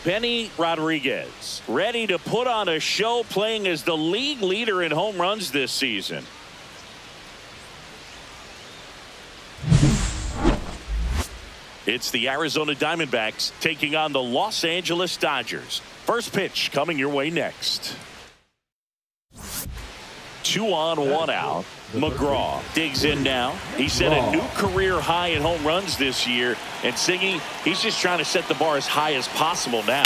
Benny Rodriguez, ready to put on a show, playing as the league leader in home runs this season. It's the Arizona Diamondbacks taking on the Los Angeles Dodgers. First pitch coming your way next. 2 on, 1 out. McGraw digs in now. He set a new career high in home runs this year. And Siggy, he's just trying to set the bar as high as possible now.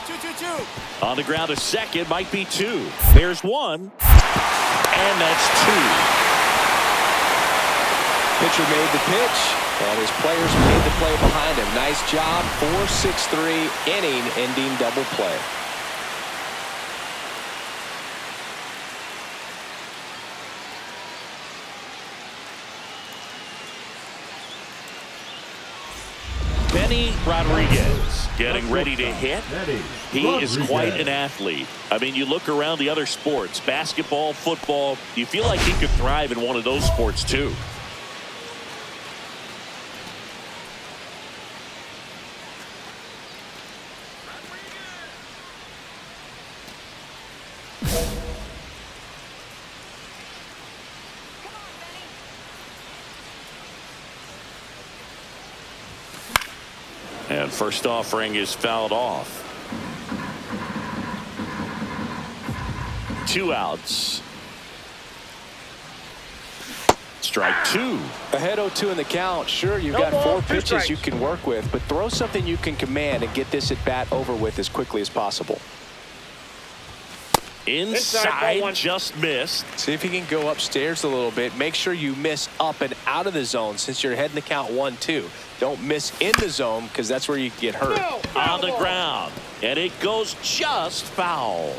2-2-2. On the ground to second, might be 2. There's 1. And that's 2. Pitcher made the pitch, and his players made the play behind him. Nice job. 4-6-3 inning-ending double play. Benny Rodriguez getting ready to hit. He is quite an athlete. I mean, you look around the other sports, basketball, football, you feel like he could thrive in one of those sports too. And first offering is fouled off. 2 outs. Strike 2. Ahead 0-2 in the count. Sure, you've got 4 pitches you can work with, but throw something you can command and get this at bat over with as quickly as possible. Inside, just missed. See if you can go upstairs a little bit. Make sure you miss up and out of the zone since you're heading the count 1-2. Don't miss in the zone because that's where you get hurt. On the ground, and it goes just foul.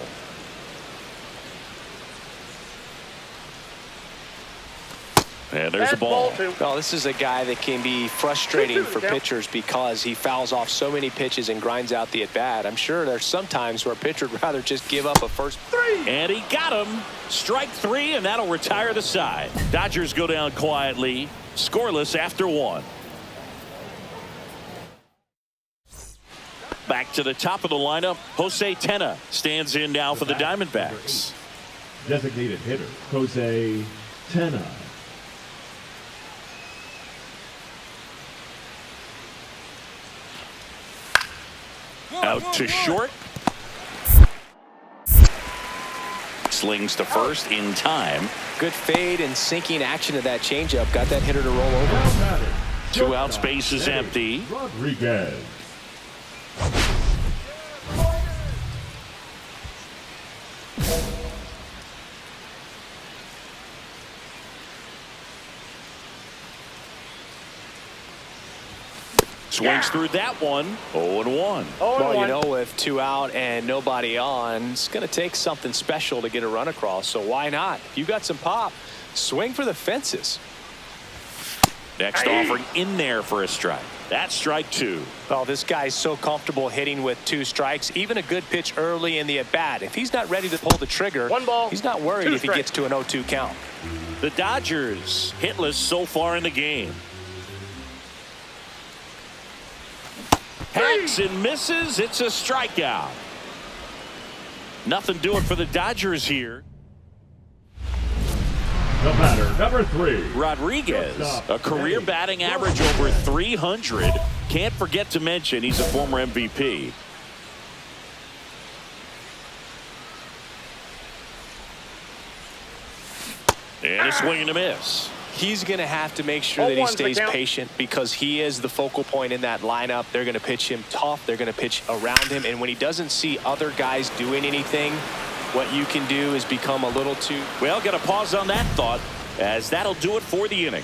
And there's a ball. Well, this is a guy that can be frustrating for pitchers because he fouls off so many pitches and grinds out the at-bat. I'm sure there's some times where a pitcher would rather just give up a first. 3. And he got him. Strike 3, and that'll retire the side. Dodgers go down quietly, scoreless after 1. Back to the top of the lineup, Jose Tena stands in now for the Diamondbacks. Designated hitter, Jose Tena. Out to short. Slings to first in time. Good fade and sinking action of that changeup. Got that hitter to roll over. 2 out, space is empty. Rodriguez. Swings through that one. 0-1. Well, you know, with 2 out and nobody on, it's going to take something special to get a run across. So why not? If you got some pop, swing for the fences. Next offering in there for a strike. That's strike 2. Well, this guy's so comfortable hitting with 2 strikes. Even a good pitch early in the at-bat. If he's not ready to pull the trigger, 1 ball, he's not worried if he gets to an 0-2 count. The Dodgers hitless so far in the game. Hacks and misses. It's a strikeout. Nothing doing for the Dodgers here. The batter, number 3. Rodriguez, a career batting average over 300. Can't forget to mention he's a former MVP. And a swing and a miss. He's going to have to make sure that he stays patient because he is the focal point in that lineup. They're going to pitch him tough. They're going to pitch around him. And when he doesn't see other guys doing anything, what you can do is become a little too. Well, got to pause on that thought, as that'll do it for the inning.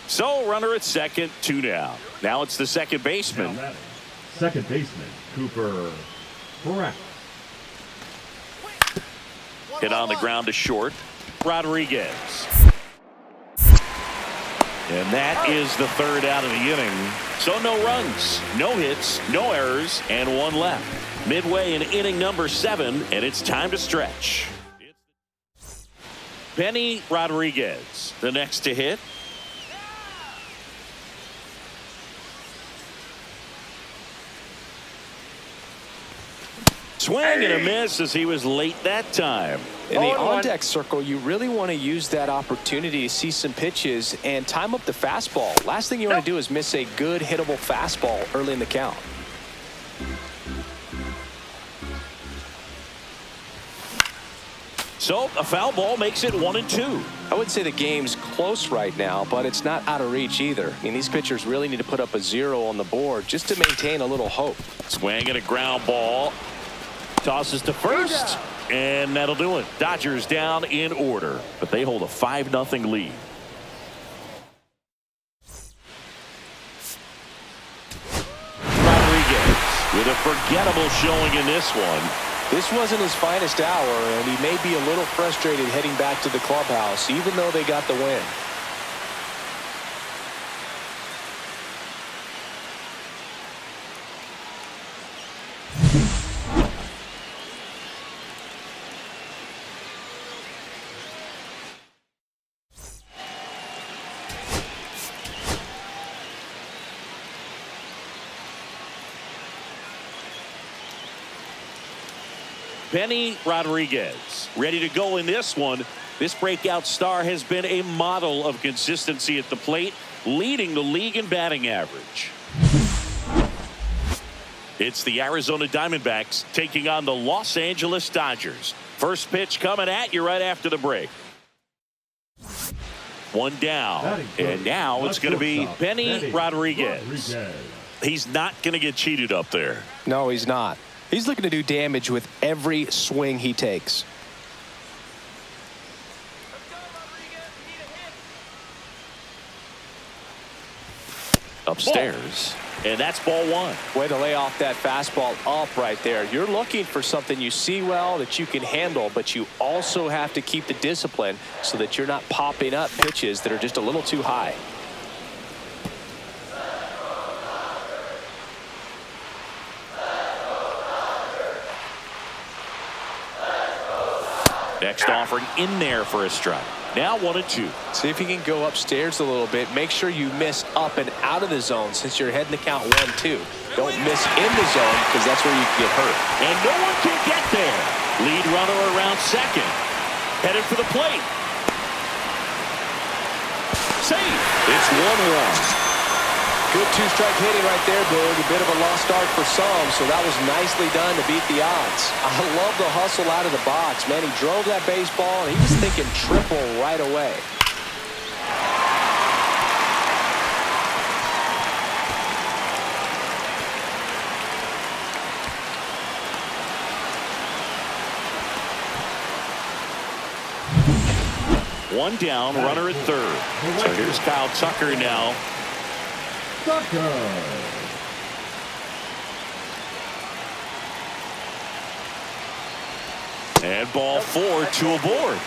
So, runner at second, 2 down. Now it's the second baseman. Second baseman, Cooper Correct. Hit on the ground to short. Rodriguez. And that is the 3rd out of the inning. So no runs, no hits, no errors, and 1 left. Midway in inning number 7, and it's time to stretch. Benny Rodriguez, the next to hit. Swing and a miss as he was late that time. In the on-deck circle, you really want to use that opportunity to see some pitches and time up the fastball. Last thing you want to do is miss a good hittable fastball early in the count. So a foul ball makes it 1-2. I would say the game's close right now, but it's not out of reach either. I mean, these pitchers really need to put up a 0 on the board just to maintain a little hope. Swing and a ground ball. Tosses to first. And that'll do it. Dodgers down in order, but they hold a 5-0 lead. Rodriguez with a forgettable showing in this one. This wasn't his finest hour, and he may be a little frustrated heading back to the clubhouse, even though they got the win. Benny Rodriguez ready to go in this one. This breakout star has been a model of consistency at the plate, leading the league in batting average. It's the Arizona Diamondbacks taking on the Los Angeles Dodgers. First pitch coming at you right after the break. One down, and now it's going to be Benny Rodriguez. He's not going to get cheated up there. No, he's not. He's looking to do damage with every swing he takes. Upstairs. And that's ball one. Way to lay off that fastball up right there. You're looking for something you see well that you can handle, but you also have to keep the discipline so that you're not popping up pitches that are just a little too high. Next offering in there for a strike. Now 1-2. See if you can go upstairs a little bit. Make sure you miss up and out of the zone since you're heading to count 1-2. Don't miss in the zone because that's where you can get hurt. And no one can get there. Lead runner around second. Headed for the plate. Safe. It's 1-1. Good two-strike hitting right there, Big. A bit of a lost start for some, so that was nicely done to beat the odds. I love the hustle out of the box. Man, he drove that baseball, and he was thinking triple right away. One down, runner at third. So here's Kyle Tucker now. And ball 4, 2 aboard.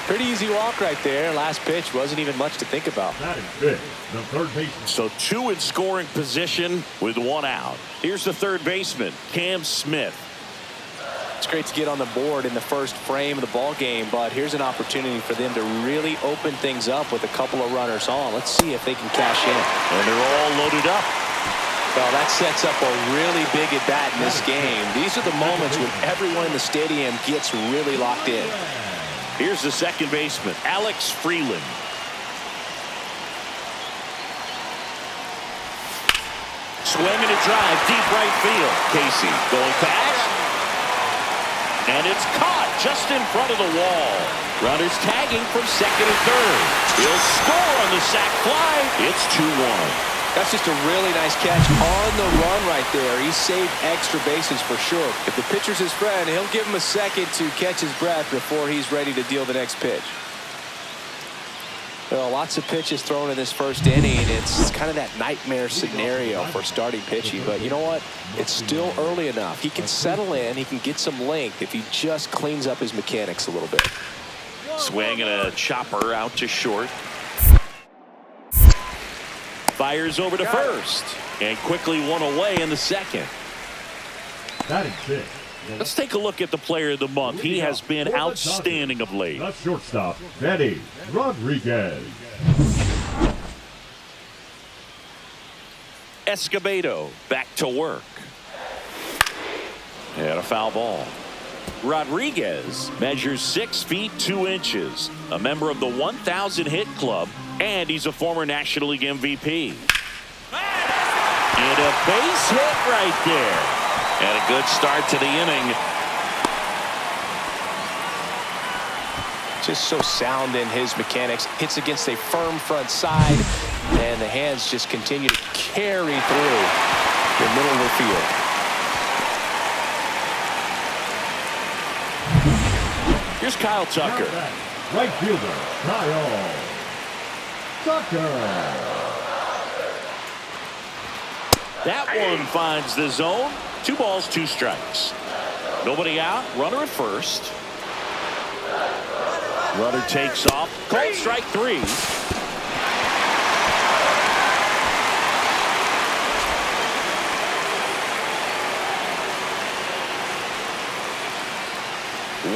Pretty easy walk right there. Last pitch wasn't even much to think about. That is big. The third baseman. So 2 in scoring position with 1 out. Here's the third baseman, Cam Smith. It's great to get on the board in the first frame of the ball game, but here's an opportunity for them to really open things up with a couple of runners on. Let's see if they can cash in. And they're all loaded up. Well, that sets up a really big at bat in this game. These are the moments when everyone in the stadium gets really locked in. Here's the second baseman, Alex Freeland. Swinging a drive, deep right field. Casey going past. And it's caught just in front of the wall. Runners tagging from second and third. He'll score on the sac fly. It's 2-1. That's just a really nice catch on the run right there. He saved extra bases for sure. If the pitcher's his friend, he'll give him a second to catch his breath before he's ready to deal the next pitch. Well, lots of pitches thrown in this first inning. It's kind of that nightmare scenario for starting pitching. But you know what? It's still early enough. He can settle in. He can get some length if he just cleans up his mechanics a little bit. Swing and a chopper out to short. Fires over to first. And quickly one away in the second. That is big. Let's take a look at the player of the month. He has been outstanding of late. The shortstop, Benny Rodriguez. Escobedo back to work. And a foul ball. Rodriguez measures 6 feet 2 inches, a member of the 1,000 hit club, and he's a former National League MVP. And a base hit right there. And a good start to the inning. Just so sound in his mechanics. Hits against a firm front side, and the hands just continue to carry through the middle of the field. Here's Kyle Tucker. Right fielder, Kyle Tucker. That one finds the zone. 2 balls, 2 strikes. Nobody out. Runner at first. Runner takes off. Called strike 3.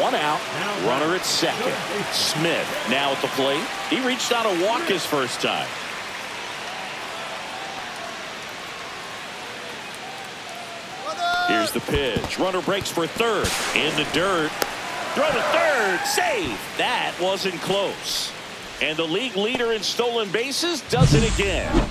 One out. Runner at second. Smith now at the plate. He reached on a walk his first time. Here's the pitch. Runner breaks for third. In the dirt. Throw to third. Save. That wasn't close. And the league leader in stolen bases does it again.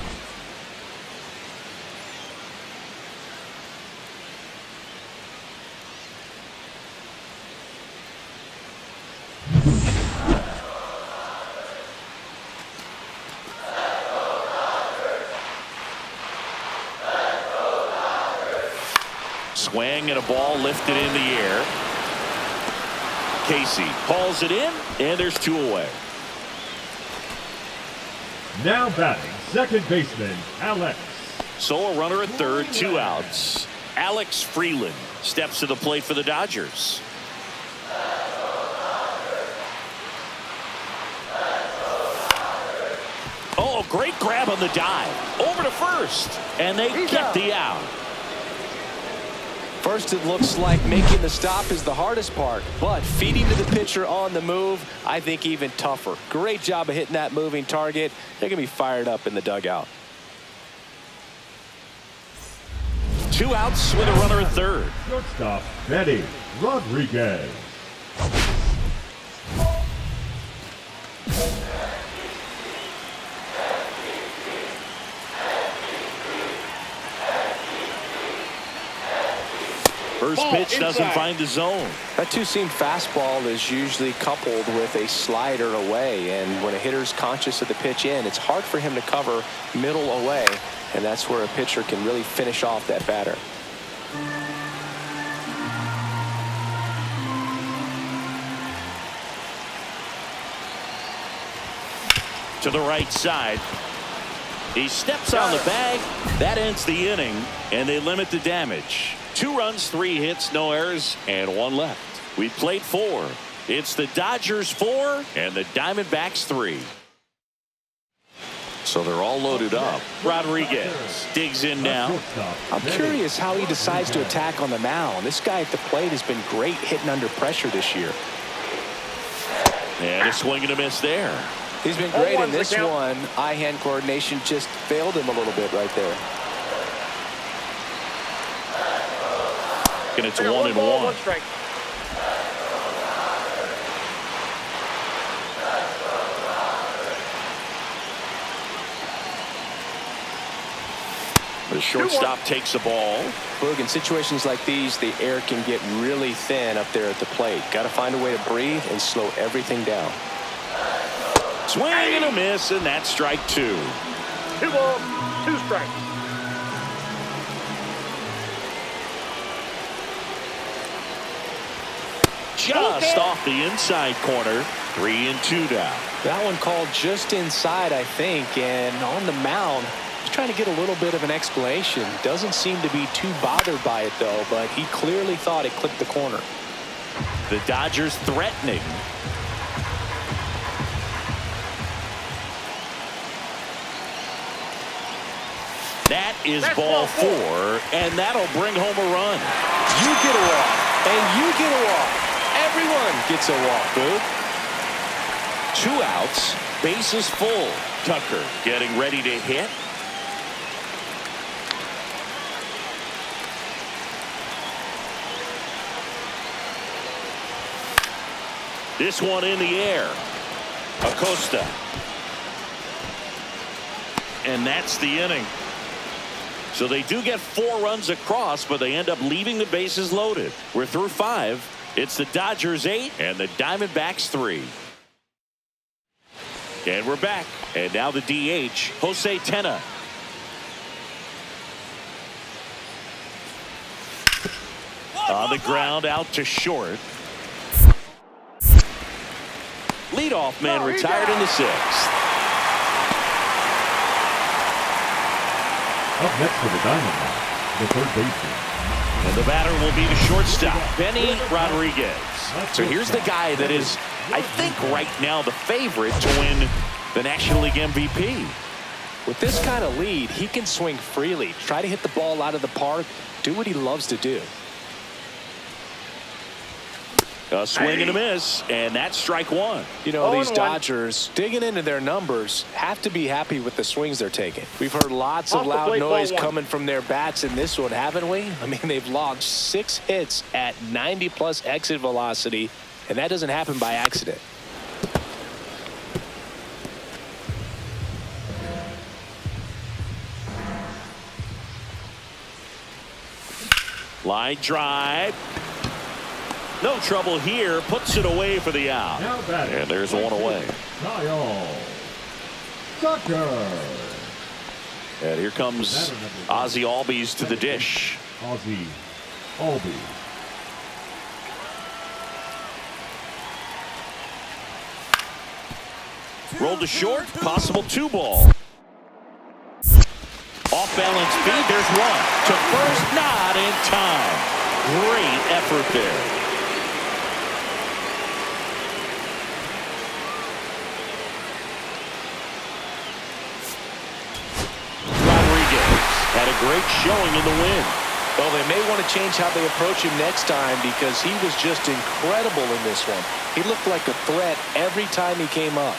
Swing and a ball lifted in the air. Casey hauls it in, and there's 2 away. Now batting, second baseman, Alex. So a runner at third, 2 outs. Alex Freeland steps to the plate for the Dodgers. Oh, great grab on the dive. Over to first, and they get the out. First, it looks like making the stop is the hardest part, but feeding to the pitcher on the move, I think even tougher. Great job of hitting that moving target. They're going to be fired up in the dugout. 2 outs with a runner at third. Shortstop, Betty Rodriguez. First pitch doesn't find the zone. That 2-seam fastball is usually coupled with a slider away, and when a hitter's conscious of the pitch in, it's hard for him to cover middle away, and that's where a pitcher can really finish off that batter. To the right side. He steps on the bag. That ends the inning, and they limit the damage. 2 runs, 3 hits, no errors, and 1 left. We played 4. It's the Dodgers 4 and the Diamondbacks 3. So they're all loaded up. Rodriguez digs in now. I'm curious how he decides to attack on the mound. This guy at the plate has been great hitting under pressure this year. And a swing and a miss there. He's been great in this one. Eye-hand coordination just failed him a little bit right there. And it's 1-1. 1 strike. The shortstop takes the ball. Boog, in situations like these, the air can get really thin up there at the plate. Got to find a way to breathe and slow everything down. Swing and a miss, and that's strike 2. 2 balls, 2 strikes. Just off the inside corner. 3-2 down. That one called just inside, I think, and on the mound, he's trying to get a little bit of an explanation. Doesn't seem to be too bothered by it, though, but he clearly thought it clipped the corner. The Dodgers threatening. That is ball 4, and that'll bring home a run. You get a walk, and you get a walk. Everyone gets a walk, Boog. 2 outs, bases full. Tucker getting ready to hit. This one in the air. Acosta. And that's the inning. So they do get 4 runs across, but they end up leaving the bases loaded. We're through 5. It's the Dodgers 8 and the Diamondbacks 3. And we're back. And now the DH, Jose Tena. On the ground, out to short. Leadoff man retired in the 6th. Up next for the Diamondbacks, the third baseman. And the batter will be the shortstop, Benny Rodriguez. So here's the guy that is, I think, right now the favorite to win the National League MVP. With this kind of lead, he can swing freely, try to hit the ball out of the park, do what he loves to do. A swing and a miss, and that's strike 1. You know, these Dodgers, digging into their numbers, have to be happy with the swings they're taking. We've heard lots of loud noise coming from their bats in this one, haven't we? I mean, they've logged 6 hits at 90+ exit velocity, and that doesn't happen by accident. Line drive. No trouble here. Puts it away for the out. And there's one away. Kyle Tucker. And here comes Ozzie Albies to the dish. Ozzie Albies. Rolled to short. Possible 2-ball. Off balance feed. There's one. To first. Not in time. Great effort there. Had a great showing in the win. Well, they may want to change how they approach him next time because he was just incredible in this one. He looked like a threat every time he came up.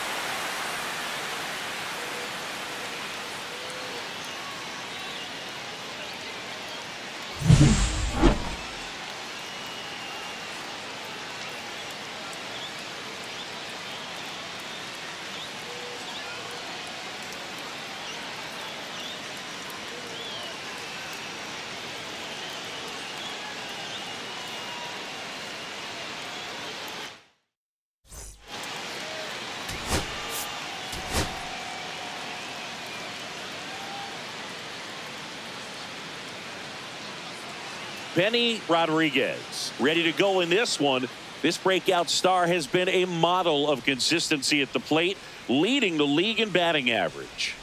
Benny Rodriguez ready to go in this one. This breakout star has been a model of consistency at the plate, leading the league in batting average.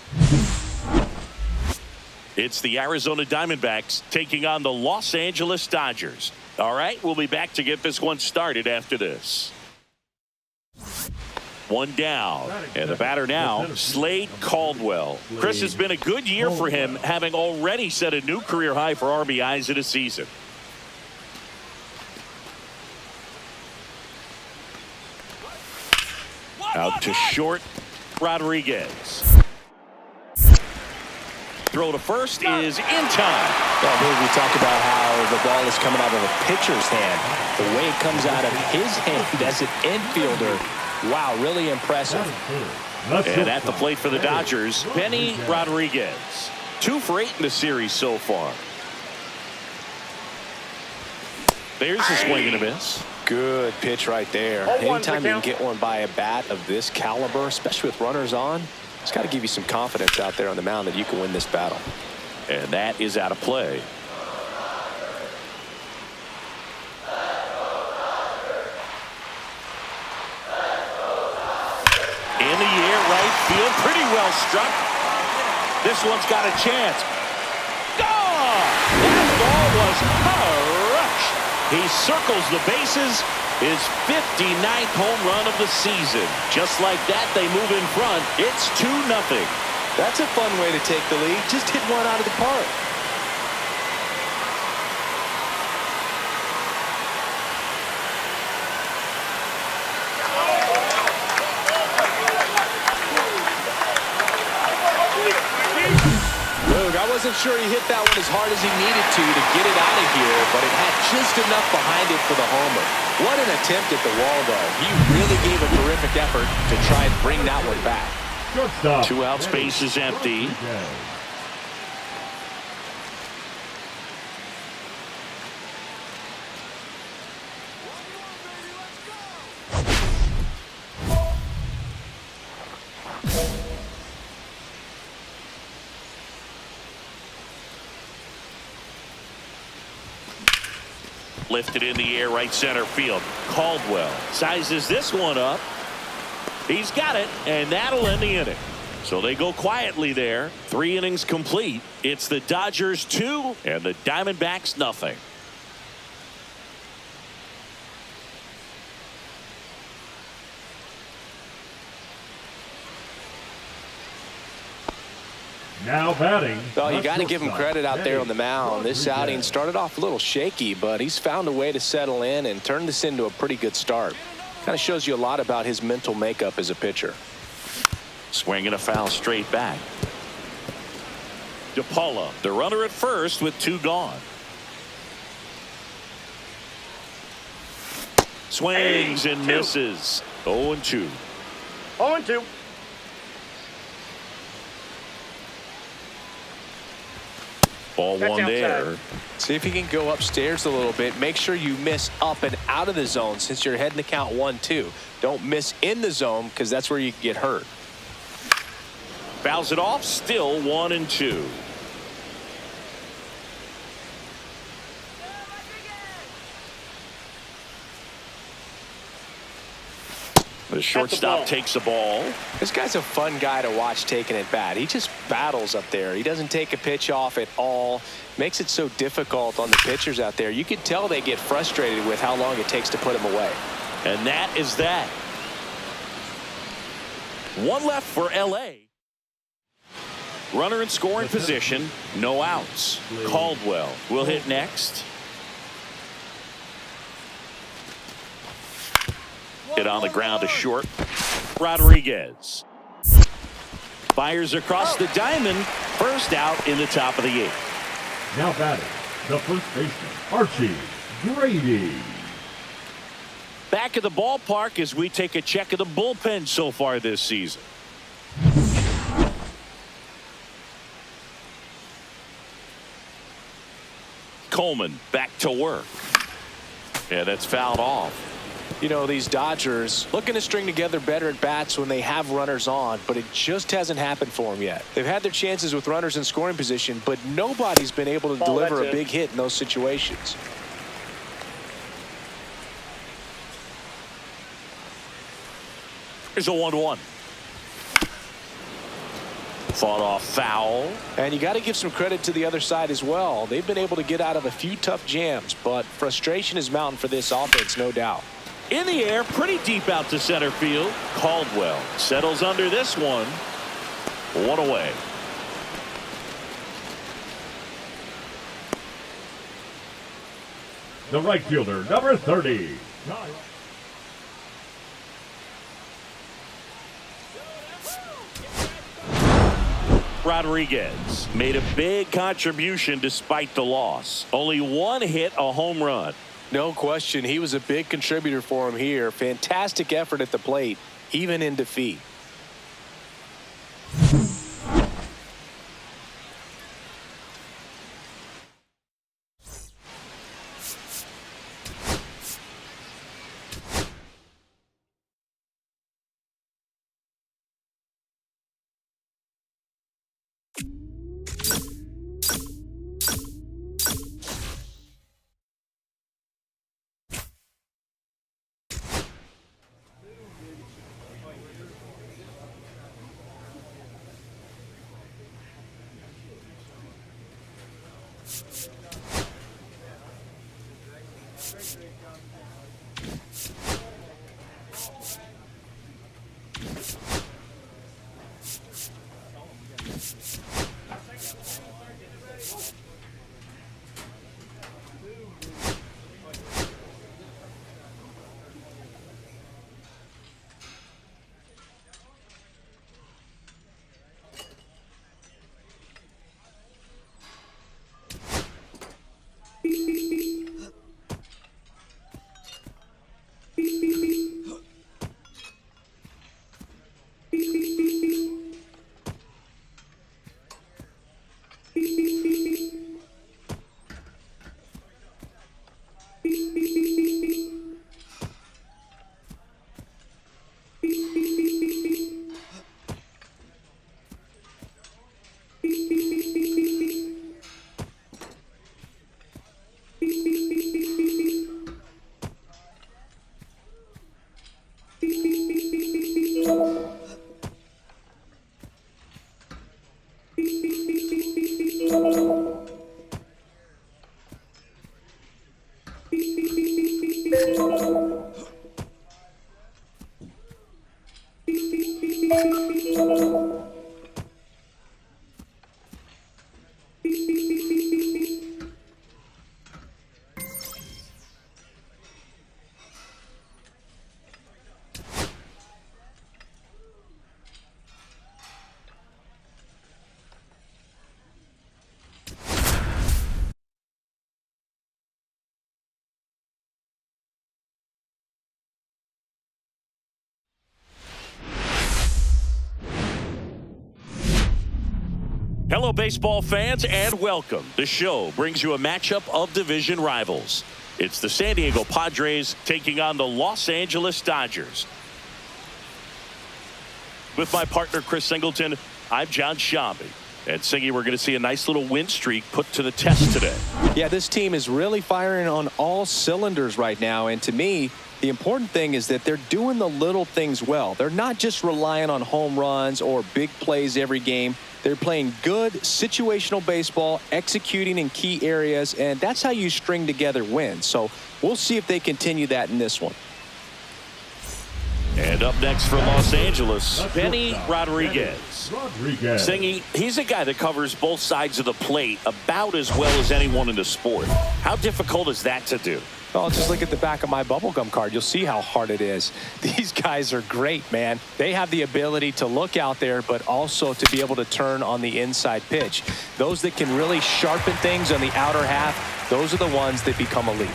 It's the Arizona Diamondbacks taking on the Los Angeles Dodgers. All right, we'll be back to get this one started after this. One down, and the batter now, Slade Caldwell. Chris, has been a good year for him, having already set a new career high for RBIs in a season. Out to short, Rodriguez. Throw to first is in time. Well, here we talk about how the ball is coming out of a pitcher's hand. The way it comes out of his hand as an infielder. Wow, really impressive. And at the plate for the Dodgers, Benny Rodriguez. 2 for 8 in the series so far. There's a swing and a miss. Good pitch right there. Anytime you can get one by a bat of this caliber, especially with runners on, it's got to give you some confidence out there on the mound that you can win this battle. And that is out of play. In the air, right field, pretty well struck. This one's got a chance. Gone! That ball was crushed. He circles the bases. His 59th home run of the season. Just like that, they move in front. It's 2-0. That's a fun way to take the lead. Just hit one out of the park. I wasn't sure he hit that one as hard as he needed to get it out of here, but it had just enough behind it for the homer. What an attempt at the wall, though. He really gave a terrific effort to try and bring that one back. Shortstop. 2 out, space is empty. Lifted in the air, right center field. Caldwell sizes this one up. He's got it, and that'll end the inning. So they go quietly there. 3 innings complete. It's the Dodgers 2 and the Diamondbacks nothing. Now batting. Well, you got to give him credit out there on the mound. This outing started off a little shaky, but he's found a way to settle in and turn this into a pretty good start. Kind of shows you a lot about his mental makeup as a pitcher. Swinging a foul straight back. DePaula, the runner at first with 2 gone. Swings and misses. 0-2. 0-2. Ball That's 1 there. outside. See if you can go upstairs a little bit. Make sure you miss up and out of the zone since you're heading to count 1-2. Don't miss in the zone because that's where you can get hurt. Fouls it off. Still 1-2. The shortstop takes the ball. This guy's a fun guy to watch taking at bat. He just battles up there. He doesn't take a pitch off at all. Makes it so difficult on the pitchers out there. You can tell they get frustrated with how long it takes to put him away. And that is that. 1 left for L.A. Runner in scoring position. No outs. Caldwell will hit next. Hit on the ground to short. Rodriguez fires across the diamond. First out in the top of the 8th. Now batting, the first baseman, Archie Grady. Back at the ballpark as we take a check of the bullpen so far this season. Coleman back to work. Yeah, that's fouled off. You know, these Dodgers looking to string together better at bats when they have runners on, but it just hasn't happened for them yet. They've had their chances with runners in scoring position, but nobody's been able to deliver a big hit in those situations. Here's a 1-1. Fought off foul. And you got to give some credit to the other side as well. They've been able to get out of a few tough jams, but frustration is mounting for this offense, no doubt. In the air, pretty deep out to center field. Caldwell settles under this one. 1 away. The right fielder, number 30. Rodriguez made a big contribution despite the loss. Only 1 hit, a home run. No question, he was a big contributor for him here. Fantastic effort at the plate, even in defeat. Hello, baseball fans, and welcome. The show brings you a matchup of division rivals. It's the San Diego Padres taking on the Los Angeles Dodgers. With my partner, Chris Singleton, I'm John Shambi. And Singy, we're going to see a nice little win streak put to the test today. Yeah, this team is really firing on all cylinders right now. And to me, the important thing is that they're doing the little things well. They're not just relying on home runs or big plays every game. They're playing good situational baseball, executing in key areas, and that's how you string together wins. So we'll see if they continue that in this one. And up next for Los Angeles, Benny Rodriguez. Singy, he's a guy that covers both sides of the plate about as well as anyone in the sport. How difficult is that to do? Oh, just look at the back of my bubblegum card. You'll see how hard it is. These guys are great, man. They have the ability to look out there, but also to be able to turn on the inside pitch. Those that can really sharpen things on the outer half, those are the ones that become elite.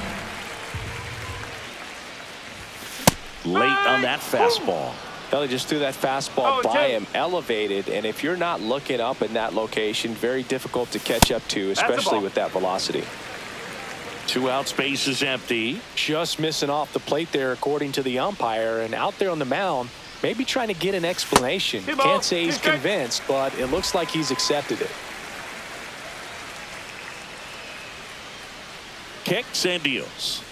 Late on that fastball. They just threw that fastball by him, elevated, and if you're not looking up in that location, very difficult to catch up to, especially with that velocity. 2 outs, base is empty. Just missing off the plate there, according to the umpire, and out there on the mound, maybe trying to get an explanation. Can't say he's convinced, but it looks like he's accepted it. Kicks and deals.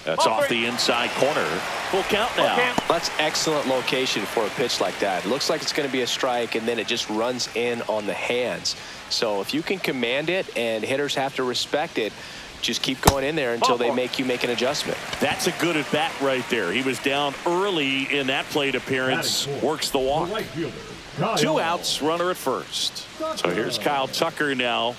That's off the inside corner. Full count now. That's excellent location for a pitch like that. It looks like it's going to be a strike, and then it just runs in on the hands. So if you can command it and hitters have to respect it, just keep going in there until they make you make an adjustment. That's a good at bat right there. He was down early in that plate appearance. Works the walk. 2 outs, runner at first. So here's Kyle Tucker now.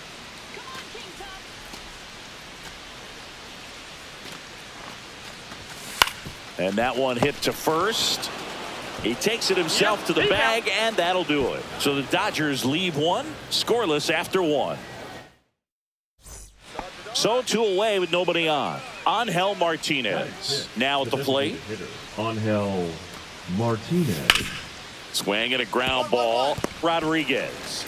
And that one hit to first. He takes it himself to the bag, and that'll do it. So the Dodgers leave one, scoreless after 1. So 2 away with nobody on. Angel Martinez now at the plate. Angel Martinez. Swing and a ground ball. Rodriguez.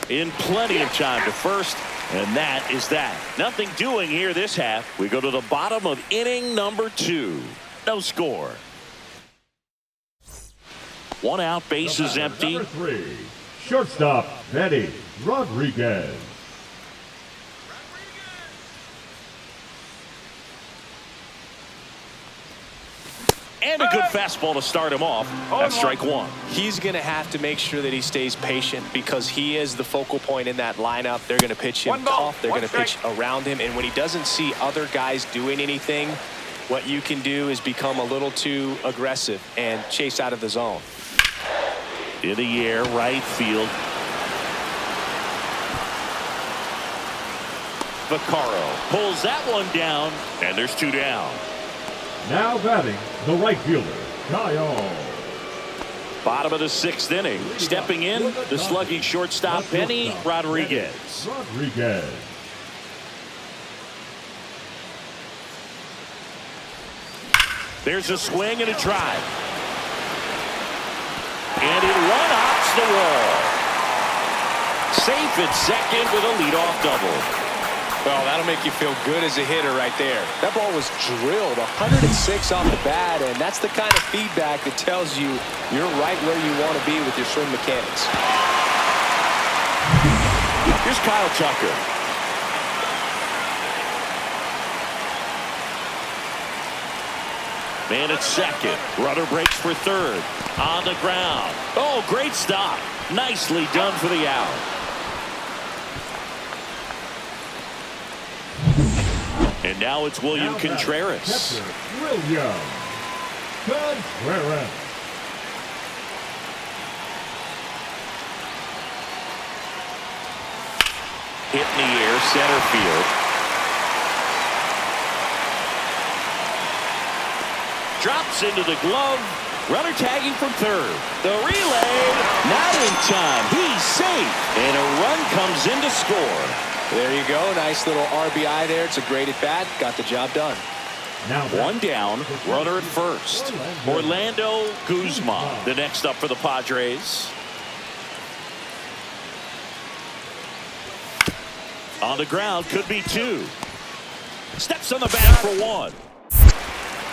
In plenty of time to first. And that is that. Nothing doing here this half. We go to the bottom of inning number 2. No score. 1 out, base is empty. Number 3, shortstop, Benny Rodriguez. And a good fastball to start him off. That's strike 1. He's going to have to make sure that he stays patient because he is the focal point in that lineup. They're going to pitch him tough. They're going to pitch around him. And when he doesn't see other guys doing anything, what you can do is become a little too aggressive and chase out of the zone. In the air, right field. Vaccaro pulls that one down, and there's 2 down. Now batting, the right fielder, Kyle. Bottom of the 6th inning. Stepping in, the slugging shortstop, Benny Rodriguez. There's a swing and a drive. And in 1 out, the wall. Safe at second with a leadoff double. Well, that'll make you feel good as a hitter right there. That ball was drilled 106 off the bat, and that's the kind of feedback that tells you you're right where you want to be with your swing mechanics. Here's Kyle Tucker. Man at second. Runner breaks for third. On the ground. Oh, great stop. Nicely done for the out. And now it's William Contreras. William Contreras. Hit in the air, center field. Drops into the glove. Runner tagging from third. The relay, not in time. He's safe. And a run comes in to score. There you go. Nice little RBI there. It's a great at bat. Got the job done. Now one down, runner at first. Orlando Guzman, the next up for the Padres. On the ground, could be two. Steps on the bat for one.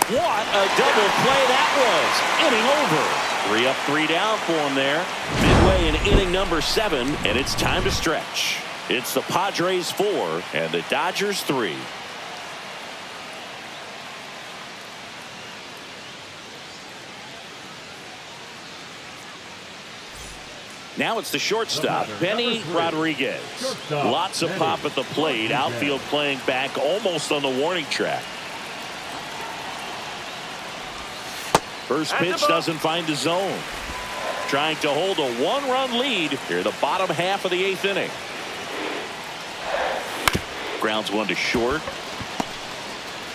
What a double play that was. Inning over. 3 up, 3 down for him there. Midway in inning number 7, and it's time to stretch. It's the Padres 4 and the Dodgers 3. Now it's the shortstop, Benny Rodriguez. Lots of pop at the plate. Outfield playing back almost on the warning track. First pitch doesn't find the zone. Trying to hold a 1-run lead here, the bottom half of the 8th inning. Grounds one to short.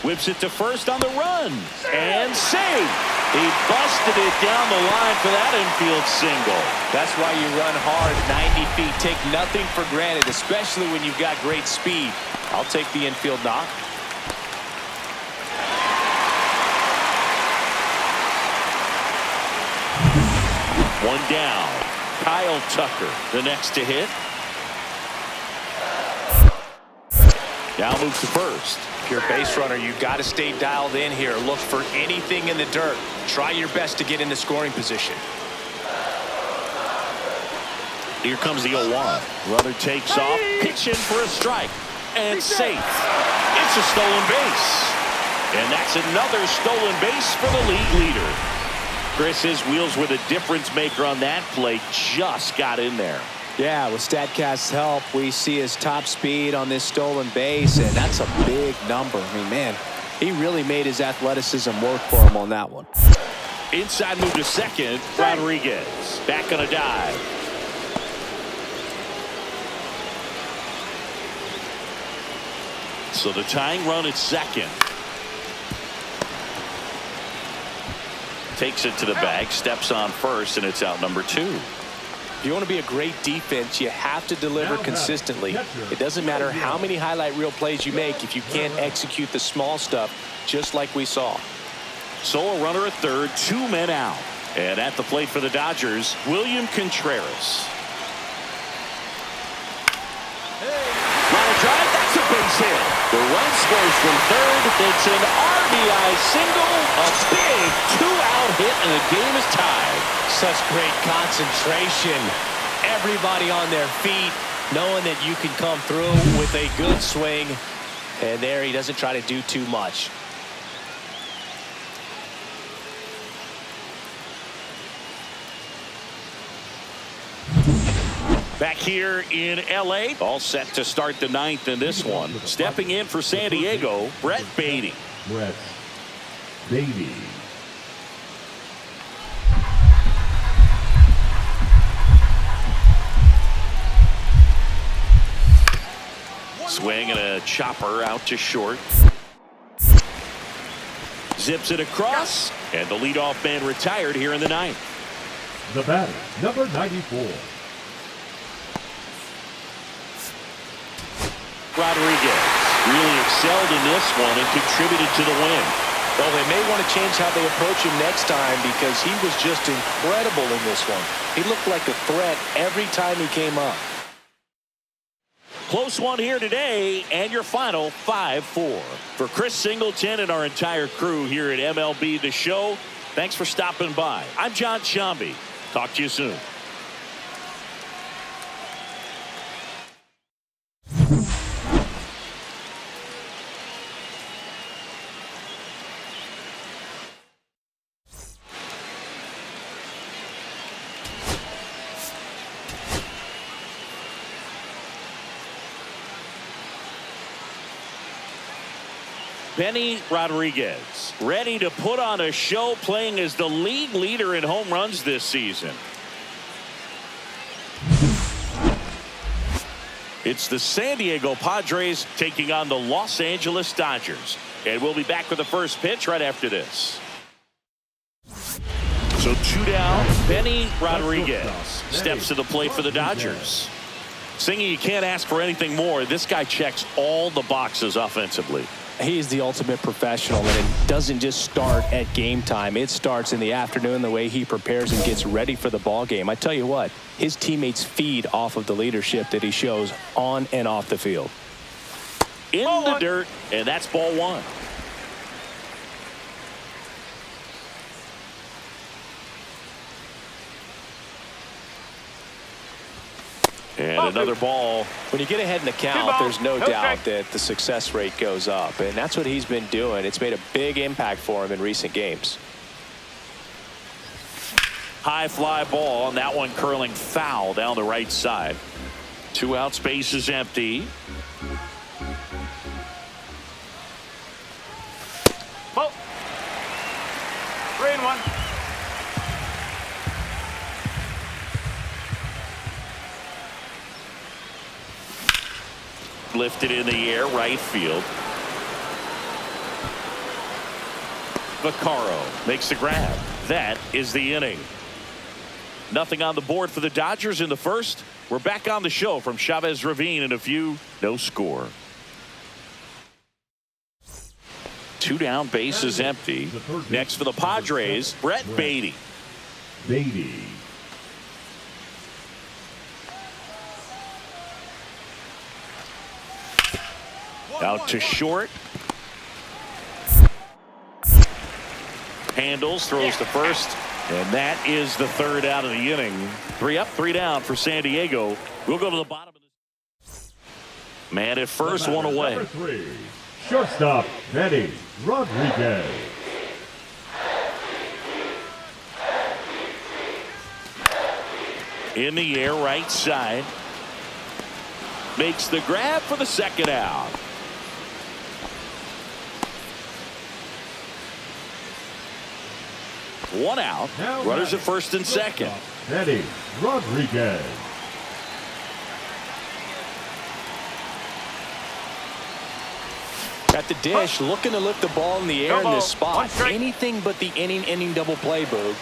Whips it to first on the run. And safe. He busted it down the line for that infield single. That's why you run hard 90 feet. Take nothing for granted, especially when you've got great speed. I'll take the infield knock. One down. Kyle Tucker, the next to hit. Now moves to first. If you're a base runner, you've got to stay dialed in here. Look for anything in the dirt. Try your best to get into scoring position. Here comes the 0-1. Runner takes off. Pitch in for a strike. And safe. It's a stolen base. And that's another stolen base for the league leader. Chris, his wheels were the difference maker on that play. Just got in there. Yeah, with StatCast's help, we see his top speed on this stolen base, and that's a big number. I mean, man, he really made his athleticism work for him on that one. Inside move to second. Rodriguez back on a dive. So the tying run at second. Takes it to the bag, steps on first, and it's out number 2. If you want to be a great defense, you have to deliver consistently. It doesn't matter how many highlight reel plays you make if you can't execute the small stuff, just like we saw. So a runner at third, 2 men out. And at the plate for the Dodgers, William Contreras. Line drive, that's a base hit. The run scores from third. It's an RBI single, a big 2-out hit, and the game is tied. Such great concentration. Everybody on their feet, knowing that you can come through with a good swing. And there he doesn't try to do too much. Back here in L.A., all set to start the 9th in this one. Stepping in for San Diego, Brett Beatty. Brett Beatty. Swing and a chopper out to short. Zips it across, and the leadoff man retired here in the 9th. The batter, number 94. Rodriguez really excelled in this one and contributed to the win. Well, they may want to change how they approach him next time because he was just incredible in this one. He looked like a threat every time he came up. Close one here today, and your final 5-4. For Chris Singleton and our entire crew here at MLB The Show, thanks for stopping by. I'm John Shambi. Talk to you soon. Benny Rodriguez, ready to put on a show, playing as the league leader in home runs this season. It's the San Diego Padres taking on the Los Angeles Dodgers. And we'll be back with the first pitch right after this. So 2 down, Benny Rodriguez steps to the plate for the Dodgers. Singy, you can't ask for anything more. This guy checks all the boxes offensively. He's the ultimate professional, and it doesn't just start at game time. It starts in the afternoon, the way he prepares and gets ready for the ball game. I tell you what, his teammates feed off of the leadership that he shows on and off the field. In the dirt, and that's ball 1. And another ball. When you get ahead in the count, there's no doubt that the success rate goes up, and that's what he's been doing. It's made a big impact for him in recent games. High fly ball, and that one curling foul down the right side. 2 outs, base is empty. Ball. 3-1. Lifted in the air, right field. Vaccaro makes the grab. That is the inning. Nothing on the board for the Dodgers in the first. We're back on the show from Chavez Ravine in a few. No score. 2 down, base is empty. Next for the Padres, Brett Beatty. Out to short. Handles, throws to first. And that is the 3rd out of the inning. 3 up, 3 down for San Diego. We'll go to the bottom of this. Man at first, 1 away. Number 3, shortstop, Benny Rodriguez. In the air, right side. Makes the grab for the 2nd out. One out. Runners at first and second. Benny Rodriguez. At the dish, looking to lift the ball in the air in this spot. Anything but the inning double play, Boog.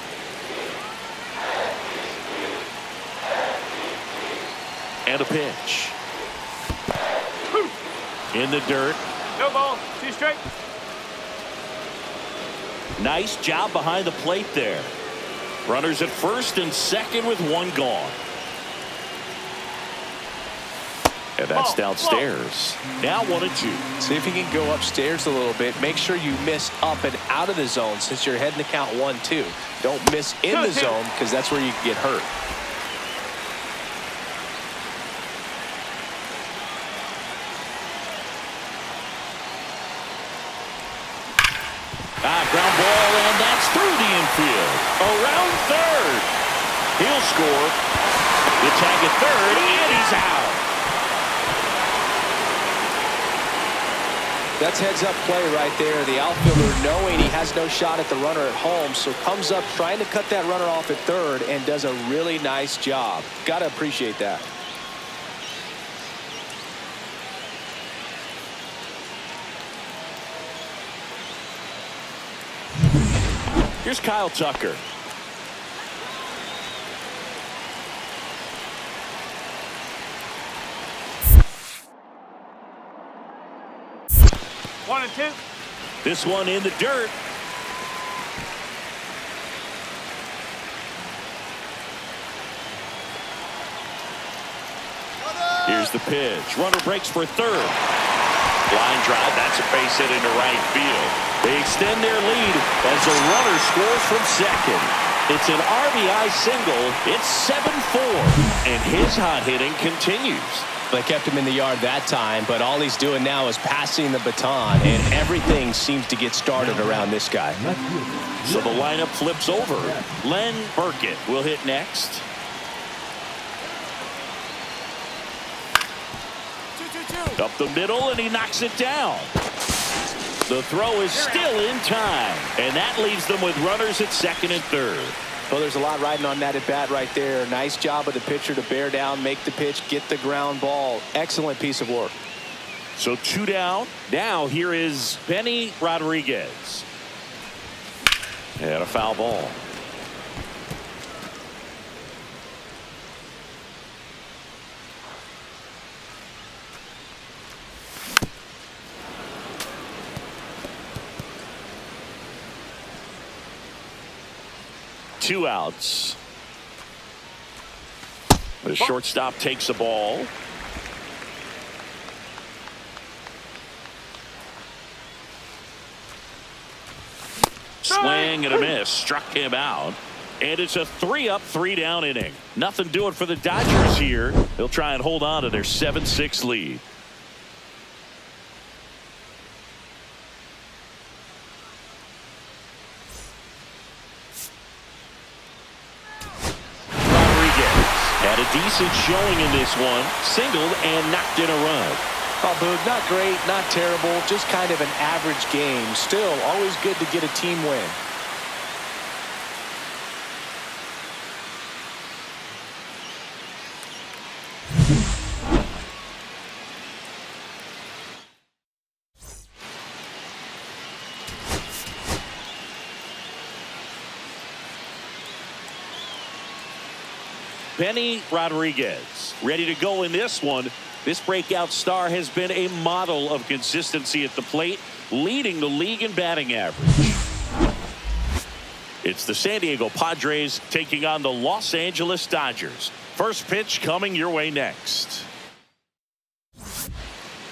And a pitch. In the dirt. No ball. 2 straight. Nice job behind the plate there. Runners at first and second with 1 gone. And that's downstairs. Now 1-2. See if you can go upstairs a little bit. Make sure you miss up and out of the zone since you're heading to count 1-2. Don't miss in the zone because that's where you can get hurt. Ground ball, and that's through the infield. Around third. He'll score. The tag at third, and he's out. That's heads-up play right there. The outfielder knowing he has no shot at the runner at home, so comes up trying to cut that runner off at third and does a really nice job. Got to appreciate that. Here's Kyle Tucker. One and two. This one in the dirt. Here's the pitch. Runner breaks for third. Line drive. That's a base hit into right field. They extend their lead as the runner scores from second. It's an RBI single. It's 7-4. And his hot hitting continues. They kept him in the yard that time, but all he's doing now is passing the baton, and everything seems to get started around this guy. So the lineup flips over. Len Burkett will hit next. Up the middle, and he knocks it down. The throw is still in time, and that leaves them with runners at second and third. Well, there's a lot riding on that at bat right there. Nice job of the pitcher to bear down, make the pitch, get the ground ball. Excellent piece of work. So 2 down. Now here is Benny Rodriguez. And a foul ball. Two outs. The shortstop takes the ball. Swing and a miss. Struck him out. And it's a 3-up, 3-down inning. Nothing doing for the Dodgers here. They'll try and hold on to their 7-6 lead. Had a decent showing in this one. Singled and knocked in a run. Oh, Boog, not great, not terrible, just kind of an average game. Still, always good to get a team win. Benny Rodriguez ready to go in this one. This breakout star has been a model of consistency at the plate, leading the league in batting average. It's the San Diego Padres taking on the Los Angeles Dodgers. First pitch coming your way next.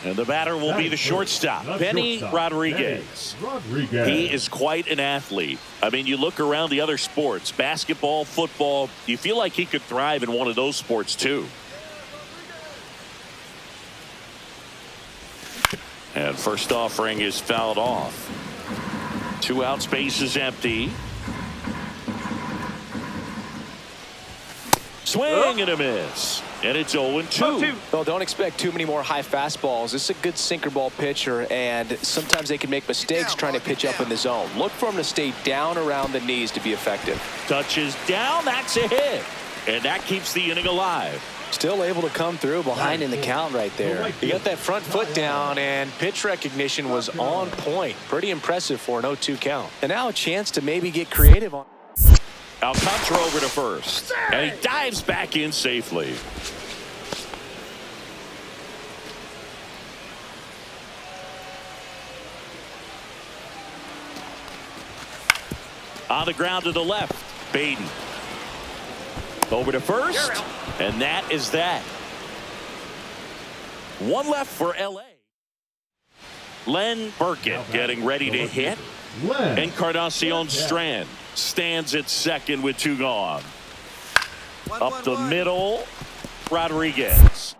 And the batter will be the shortstop, Benny Rodriguez. He is quite an athlete. I mean, you look around the other sports, basketball, football, you feel like he could thrive in one of those sports too. And first offering is fouled off. 2 out, space is empty. Swing and a miss. And it's 0-2. Well, don't expect too many more high fastballs. This is a good sinker ball pitcher, and sometimes they can make mistakes trying to pitch up in the zone. Look for him to stay down around the knees to be effective. Touches down. That's a hit. And that keeps the inning alive. Still able to come through behind in the count right there. He got that front foot down, and pitch recognition was on point. Pretty impressive for an 0-2 count. And now a chance to maybe get creative on. Alcantara over to first, and he dives back in safely. On the ground to the left, Baden. Over to first, and that is that. One left for L.A. Len Burkett getting ready to hit. Encarnacion Strand stands at second with 2 gone. Up the middle, Rodriguez.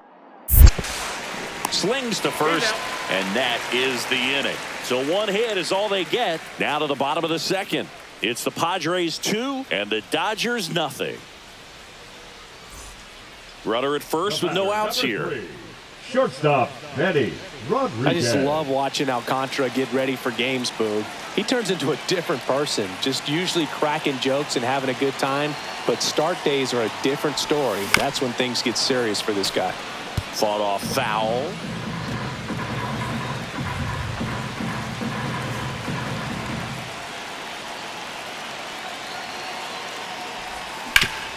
Slings to first, and that is the inning. So 1 hit is all they get. Now to the bottom of the second. It's the Padres 2 and the Dodgers nothing. Runner at first with no outs here. Shortstop, Benny Rodriguez. I just love watching Alcantara get ready for games, Boog. He turns into a different person, just usually cracking jokes and having a good time. But start days are a different story. That's when things get serious for this guy. Fought off foul.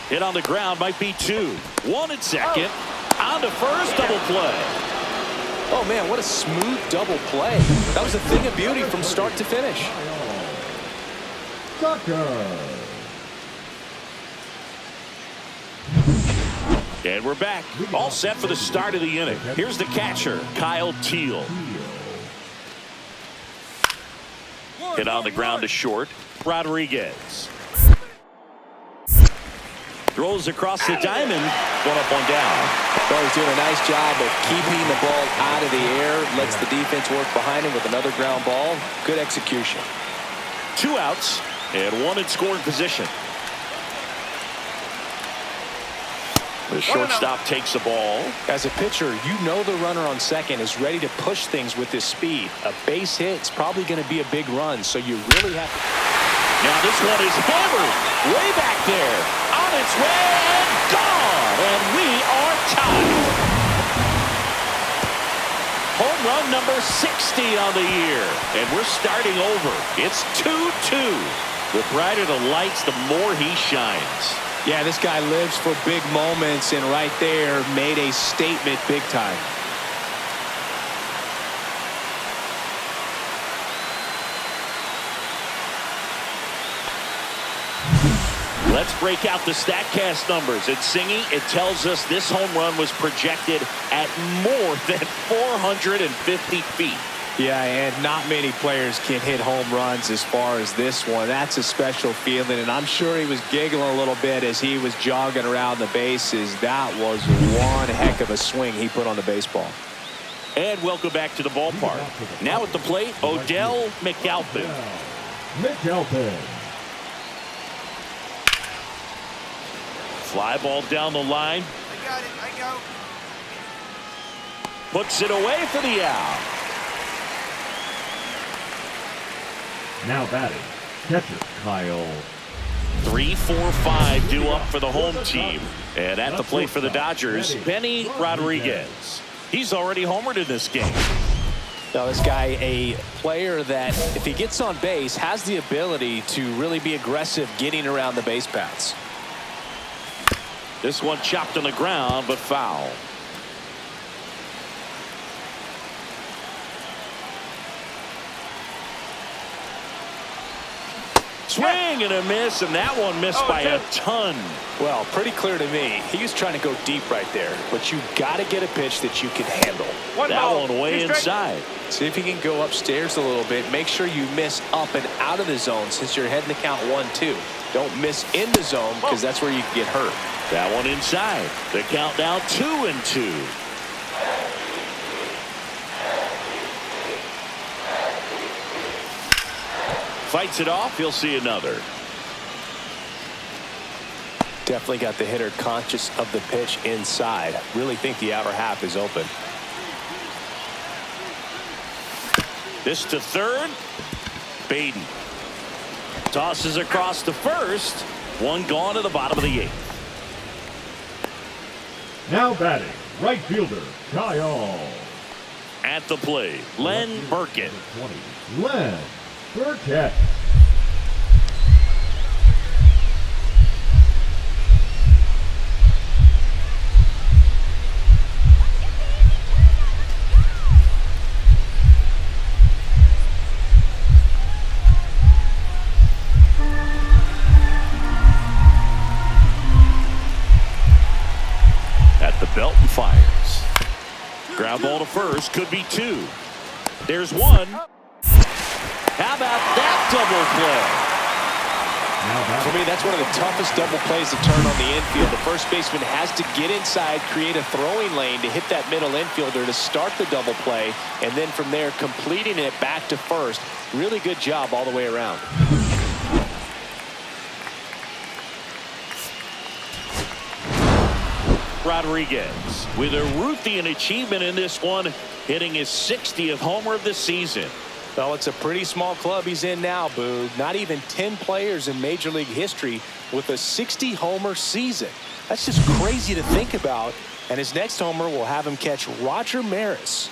Hit on the ground, might be 2. 1 at second. On to first, double play. Oh, man, what a smooth double play. That was a thing of beauty from start to finish. And we're back. All set for the start of the inning. Here's the catcher, Kyle Teal. Hit on the ground to short. Rodriguez. Throws across the diamond. One up, one down. Well, he's doing a nice job of keeping the ball out of the air. Lets the defense work behind him with another ground ball. Good execution. 2 outs and 1 in scoring position. The shortstop takes the ball. As a pitcher, you know the runner on second is ready to push things with his speed. A base hit is probably going to be a big run, so you really have to. Now this one is hammered way back there. On its way and gone. And we are tied. Home run number 60 on the year. And we're starting over. It's 2-2. The brighter the lights, the more he shines. Yeah, this guy lives for big moments, and right there made a statement big time. Let's break out the StatCast numbers. It's singing. It tells us this home run was projected at more than 450 feet. Yeah, and not many players can hit home runs as far as this one. That's a special feeling, and I'm sure he was giggling a little bit as he was jogging around the bases. That was one heck of a swing he put on the baseball. And welcome back to the ballpark. Now at the plate, Odell McAlpin. Fly ball down the line. I got it. I go. Puts it away for the out. Now batting, catcher Kyle. 3-4-5 due up for the home team. And at the plate for the Dodgers, Benny Rodriguez. He's already homered in this game. Now this guy, a player that if he gets on base has the ability to really be aggressive getting around the base paths. This one chopped on the ground, but foul. Swing and a miss, and that one missed by a ton. Well, pretty clear to me. He was trying to go deep right there, but you got to get a pitch that you can handle. That one way inside. See if you can go upstairs a little bit. Make sure you miss up and out of the zone since you're heading to count 1-2. Don't miss in the zone because that's where you can get hurt. That one inside. The count now 2-2. Fights it off. He'll see another. Definitely got the hitter conscious of the pitch inside. Really think the outer half is open. This to third. Baden tosses across to first. One gone to the bottom of the 8th. Now batting, right fielder Kyle. At the plate, Len Burkett. Len Burkett. At the belt and fires. Ground ball to first, could be 2. There's 1. How about that double play? For me, that's one of the toughest double plays to turn on the infield. The first baseman has to get inside, create a throwing lane to hit that middle infielder to start the double play, and then from there completing it back to first. Really good job all the way around. Rodriguez with a Ruthian achievement in this one, hitting his 60th homer of the season. Well, it's a pretty small club he's in now, Boo. Not even 10 players in Major League history with a 60-homer season. That's just crazy to think about. And his next homer will have him catch Roger Maris.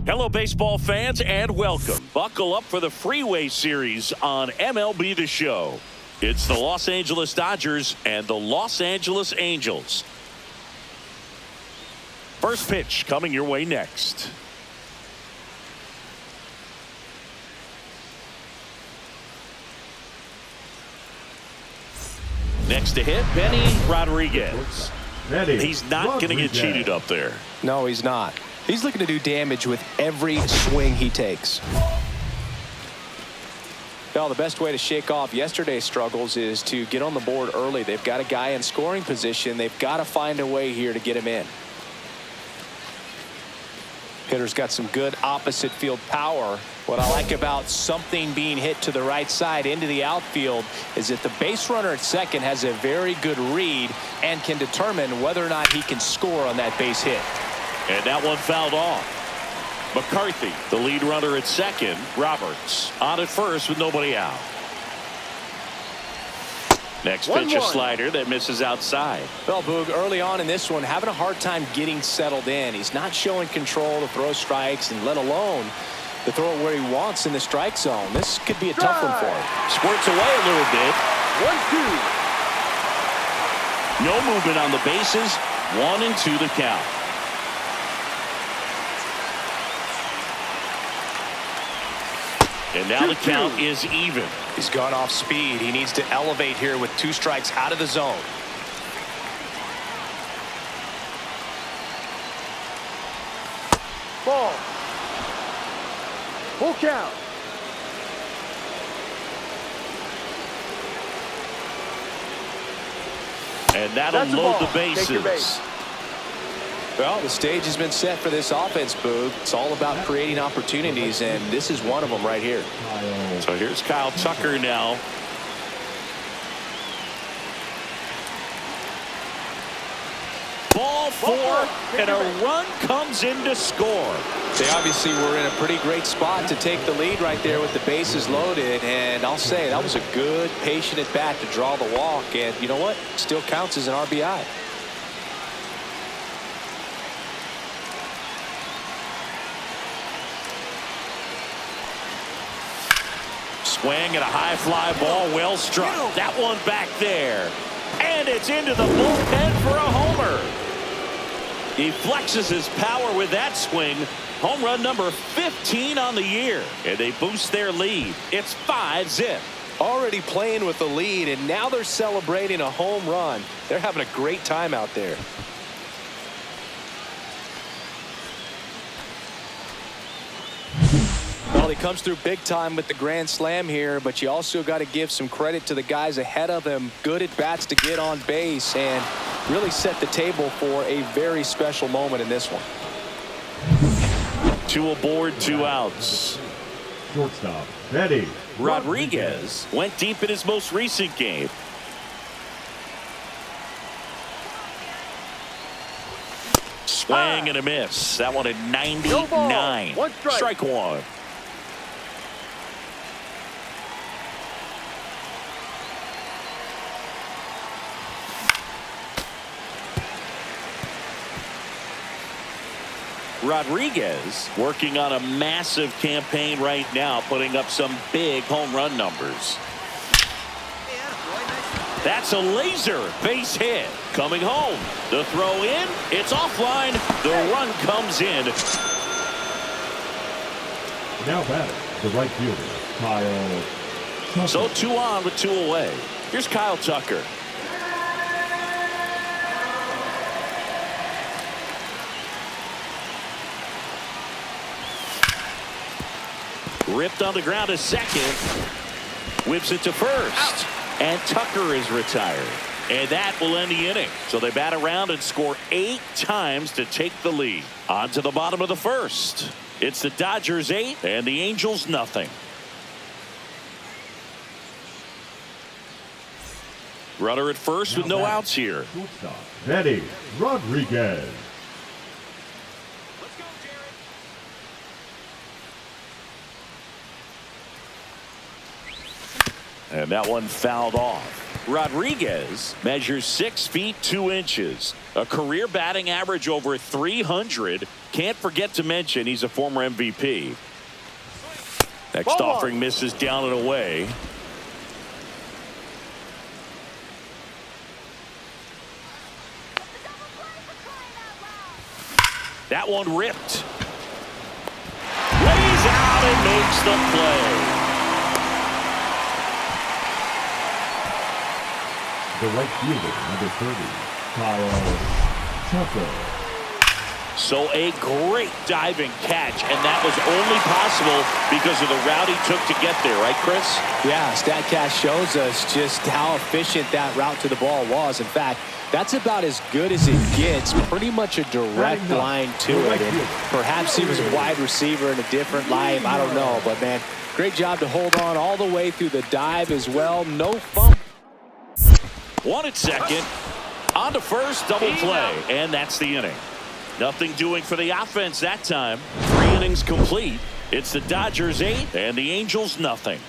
Hello, baseball fans, and welcome. Buckle up for the Freeway Series on MLB The Show. It's the Los Angeles Dodgers and the Los Angeles Angels. First pitch coming your way next. Next to hit, Benny Rodriguez. He's not going to get cheated up there. No, he's not. He's looking to do damage with every swing he takes. Well, the best way to shake off yesterday's struggles is to get on the board early. They've got a guy in scoring position. They've got to find a way here to get him in. Hitter's got some good opposite field power. What I like about something being hit to the right side into the outfield is that the base runner at second has a very good read and can determine whether or not he can score on that base hit. And that one fouled off. McCarthy, the lead runner at second. Roberts on at first with nobody out. Next pitch, a slider that misses outside. Well, Boog, early on in this one, having a hard time getting settled in. He's not showing control to throw strikes, and let alone to throw it where he wants in the strike zone. This could be a tough one for him. Squirts away a little bit. 1-2. No movement on the bases. 1-2 the count. And now the count is even. He's gone off speed. He needs to elevate here with 2 strikes out of the zone. Ball. Full count. And that'll load the bases. Well, the stage has been set for this offense, Boog. It's all about creating opportunities, and this is one of them right here. So here's Kyle Tucker now. Ball 4, and a run comes in to score. They obviously were in a pretty great spot to take the lead right there with the bases loaded, and I'll say that was a good, patient at bat to draw the walk, and you know what? Still counts as an RBI. Swing and a high fly ball, well struck. That one back there. And it's into the bullpen for a homer. He flexes his power with that swing. Home run number 15 on the year. And they boost their lead. It's 5-zip. Already playing with the lead, and now they're celebrating a home run. They're having a great time out there. Well, he comes through big time with the grand slam here, but you also got to give some credit to the guys ahead of him. Good at bats to get on base and really set the table for a very special moment in this one. 2 aboard, 2 outs. Shortstop, Benny Rodriguez went deep in his most recent game. Swing and a miss. That one at 99. Strike 1. Rodriguez working on a massive campaign right now, putting up some big home run numbers. That's a laser base hit. Coming home. The throw in. It's offline. The run comes in. Now batting, the right fielder, Kyle Tucker. So 2 on with 2 away. Here's Kyle Tucker. Ripped on the ground to second. Whips it to first. And Tucker is retired. And that will end the inning. So they bat around and score 8 times to take the lead. On to the bottom of the first. It's the Dodgers 8 and the Angels nothing. Runner at first with no outs here. Shortstop, Benny Rodriguez. And that one fouled off. Rodriguez measures 6 feet 2 inches. A career batting average over 300. Can't forget to mention he's a former MVP. Next offering misses down and away. That one ripped. Lays out and makes the play. The right fielder, number 30, Kyle Tucker. So a great diving catch, and that was only possible because of the route he took to get there, right, Chris? Yeah, StatCast shows us just how efficient that route to the ball was. In fact, that's about as good as it gets. Pretty much a direct line to it. And perhaps he was a wide receiver in a different life. I don't know. But, man, great job to hold on all the way through the dive as well. No fumble. One at second. On to first, double play. And that's the inning. Nothing doing for the offense that time. 3 innings complete. It's the Dodgers 8 and the Angels nothing.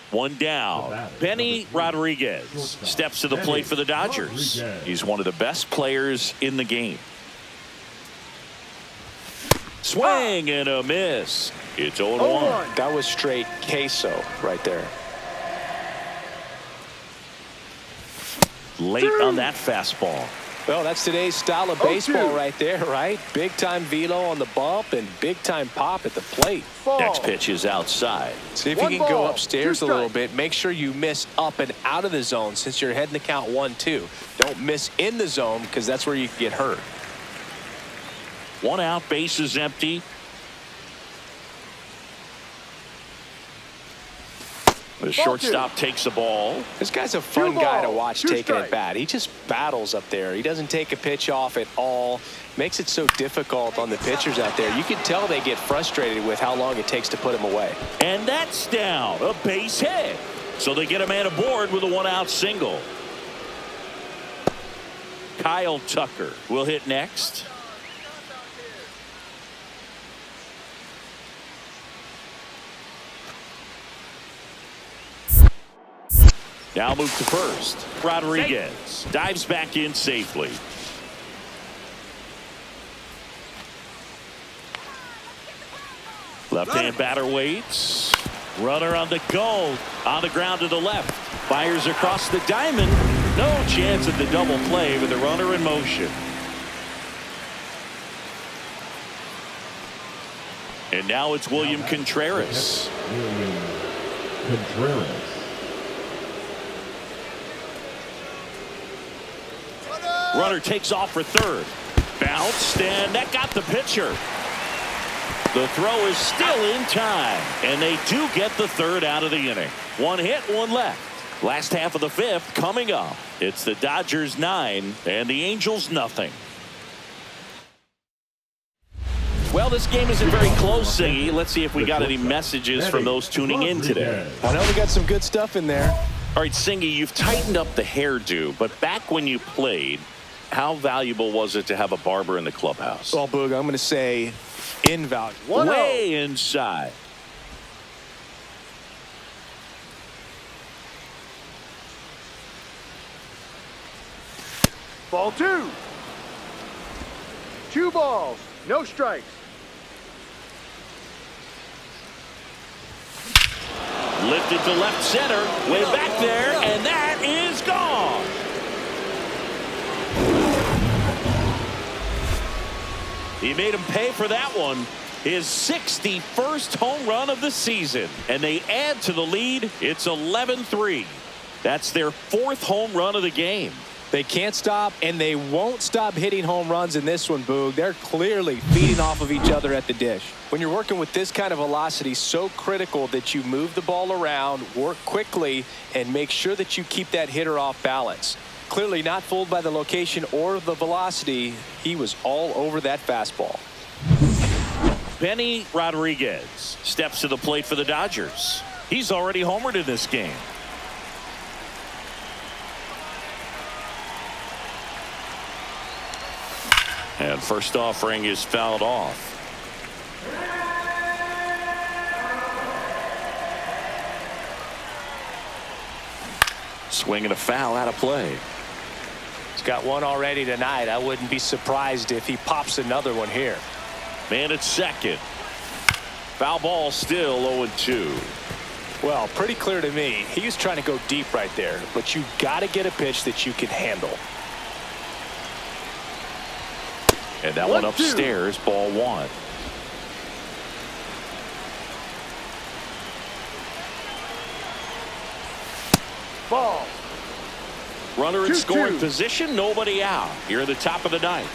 One down. Benny Rodriguez steps to the plate for the Dodgers. He's one of the best players in the game. Swing and a miss. It's 0-1. That was straight queso right there. Late on that fastball. Well, that's today's style of baseball right there, right? Big-time velo on the bump and big-time pop at the plate. Next pitch is outside. See if you can go upstairs a little bit. Make sure you miss up and out of the zone since you're heading to count 1-2. Don't miss in the zone because that's where you can get hurt. 1 out, base is empty. The shortstop takes the ball. This guy's a fun guy to watch taking it bat. He just battles up there. He doesn't take a pitch off at all. Makes it so difficult on the pitchers out there. You can tell they get frustrated with how long it takes to put him away. And that's down. A base hit. So they get a man aboard with a 1-out single. Kyle Tucker will hit next. Now move to first. Rodriguez dives back in safely. Left-hand batter waits. Runner on the go. On the ground to the left. Fires across the diamond. No chance at the double play with the runner in motion. And now it's William Contreras. William Contreras. Runner takes off for third. Bounced, and that got the pitcher. The throw is still in time, and they do get the third out of the inning. 1 hit, 1 left. Last half of the 5th coming up. It's the Dodgers 9 and the Angels nothing. Well, this game isn't very close, Singy. Let's see if we got any messages from those tuning in today. I know we got some good stuff in there. All right, Singy, you've tightened up the hairdo, but back when you played, how valuable was it to have a barber in the clubhouse? Well, Boog, I'm going to say invaluable. Way inside. Ball 2. 2 balls, no strikes. Lifted to left center, way back there, and that is gone. He made him pay for that one. His 61st home run of the season, and they add to the lead. It's 11-3. That's their 4th home run of the game. They can't stop, and they won't stop hitting home runs in this one, Boog. They're clearly feeding off of each other at the dish. When you're working with this kind of velocity, so critical that you move the ball around, work quickly, and make sure that you keep that hitter off balance. Clearly not fooled by the location or the velocity. He was all over that fastball. Benny Rodriguez steps to the plate for the Dodgers. He's already homered in this game. And first offering is fouled off. Swinging a foul out of play. He's got one already tonight. I wouldn't be surprised if he pops another one here. Man at second. Foul ball still 0-2. Well, pretty clear to me. He was trying to go deep right there, but you got to get a pitch that you can handle. And that one upstairs, ball one. Ball. Runner in 2-2. scoring position, nobody out. Here at the top of the ninth.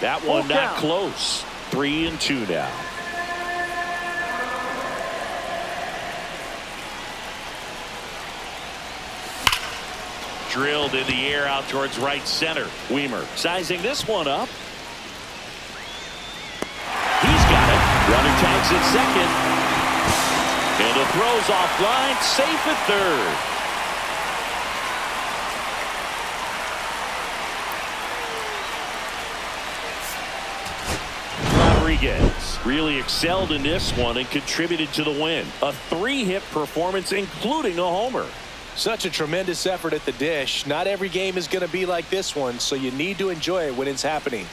That one Full not count. close. 3-2 now. Drilled in the air out towards right center. Weimer sizing this one up. He's got it. Runner tags at second. And the throw's offline. Safe at third. Rodriguez really excelled in this one and contributed to the win. A 3-hit performance, including a homer. Such a tremendous effort at the dish. Not every game is going to be like this one, so you need to enjoy it when it's happening.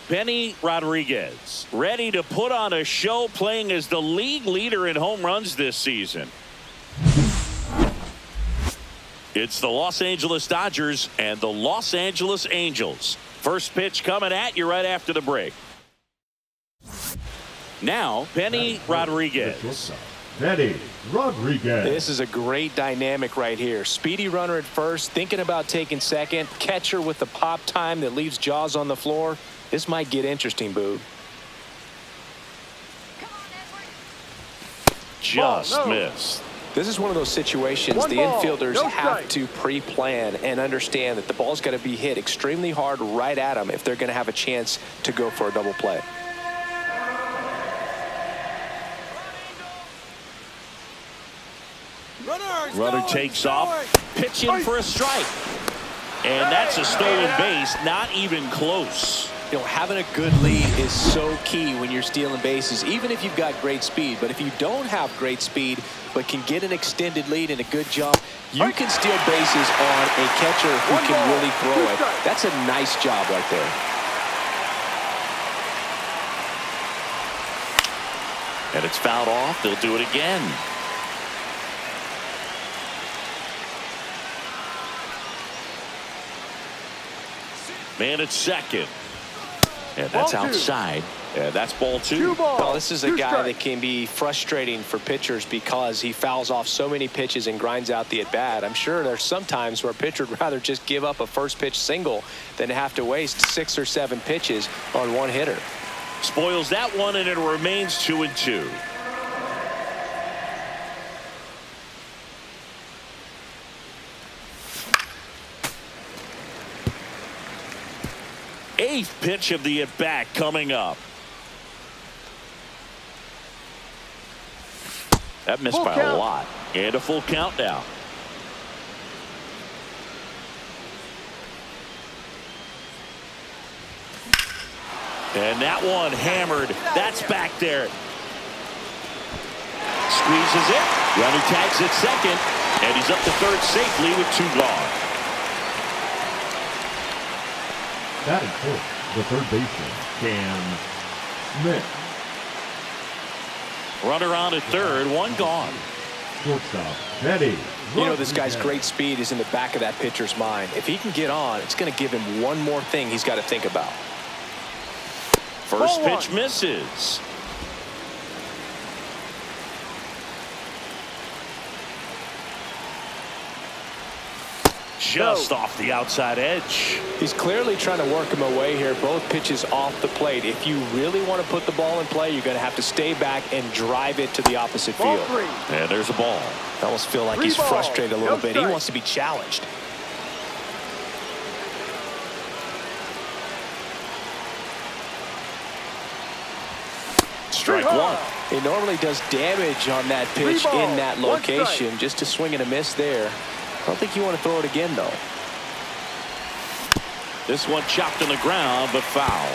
Benny Rodriguez ready to put on a show, playing as the league leader in home runs this season. It's the Los Angeles Dodgers and the Los Angeles Angels. First pitch coming at you right after the break. Now, Benny Rodriguez. Benny Rodriguez. This is a great dynamic right here. Speedy runner at first, thinking about taking second. Catcher with the pop time that leaves Jaws on the floor. This might get interesting, Boog. Just missed. This is one of those situations the infielders have to pre-plan and understand that the ball's got to be hit extremely hard right at them if they're going to have a chance to go for a double play. Runner takes off, pitching for a strike. And that's a stolen base, not even close. You know, having a good lead is so key when you're stealing bases, even if you've got great speed. But if you don't have great speed but can get an extended lead and a good jump, you can steal bases on a catcher who can really throw it. That's a nice job right there. And it's fouled off. They'll do it again. Man at second. And that's outside. And that's ball 2. 2 balls. Well, this is a 2 guy strikes. that can be frustrating for pitchers because he fouls off so many pitches and grinds out the at-bat. I'm sure there's some times where a pitcher would rather just give up a first pitch single than have to waste 6 or 7 pitches on one hitter. Spoils that one, and it remains 2-2. Eighth pitch of the at-bat coming up. That missed Full by count. a lot. And a full count now. And that one hammered. That's back there. Squeezes it. Runner tags at second. And he's up to third safely with 2 gone. That is first. The third baseman, Cam Smith. Runner on at third. 1 gone. Shortstop, Betty. You know, this guy's great speed is in the back of that pitcher's mind. If he can get on, it's going to give him one more thing he's got to think about. First Ball pitch 1. misses. Just off the outside edge. He's clearly trying to work him away here. Both pitches off the plate. If you really want to put the ball in play, you're going to have to stay back and drive it to the opposite Ball field. 3. And there's a ball. I almost feel like 3 he's balls, frustrated a little no bit. He strikes. wants to be challenged. Strike 3 1. He normally does damage on that pitch 3 balls, in that 1 location. strike. Just a swing and a miss there. I don't think you want to throw it again, though. This one chopped on the ground, but foul.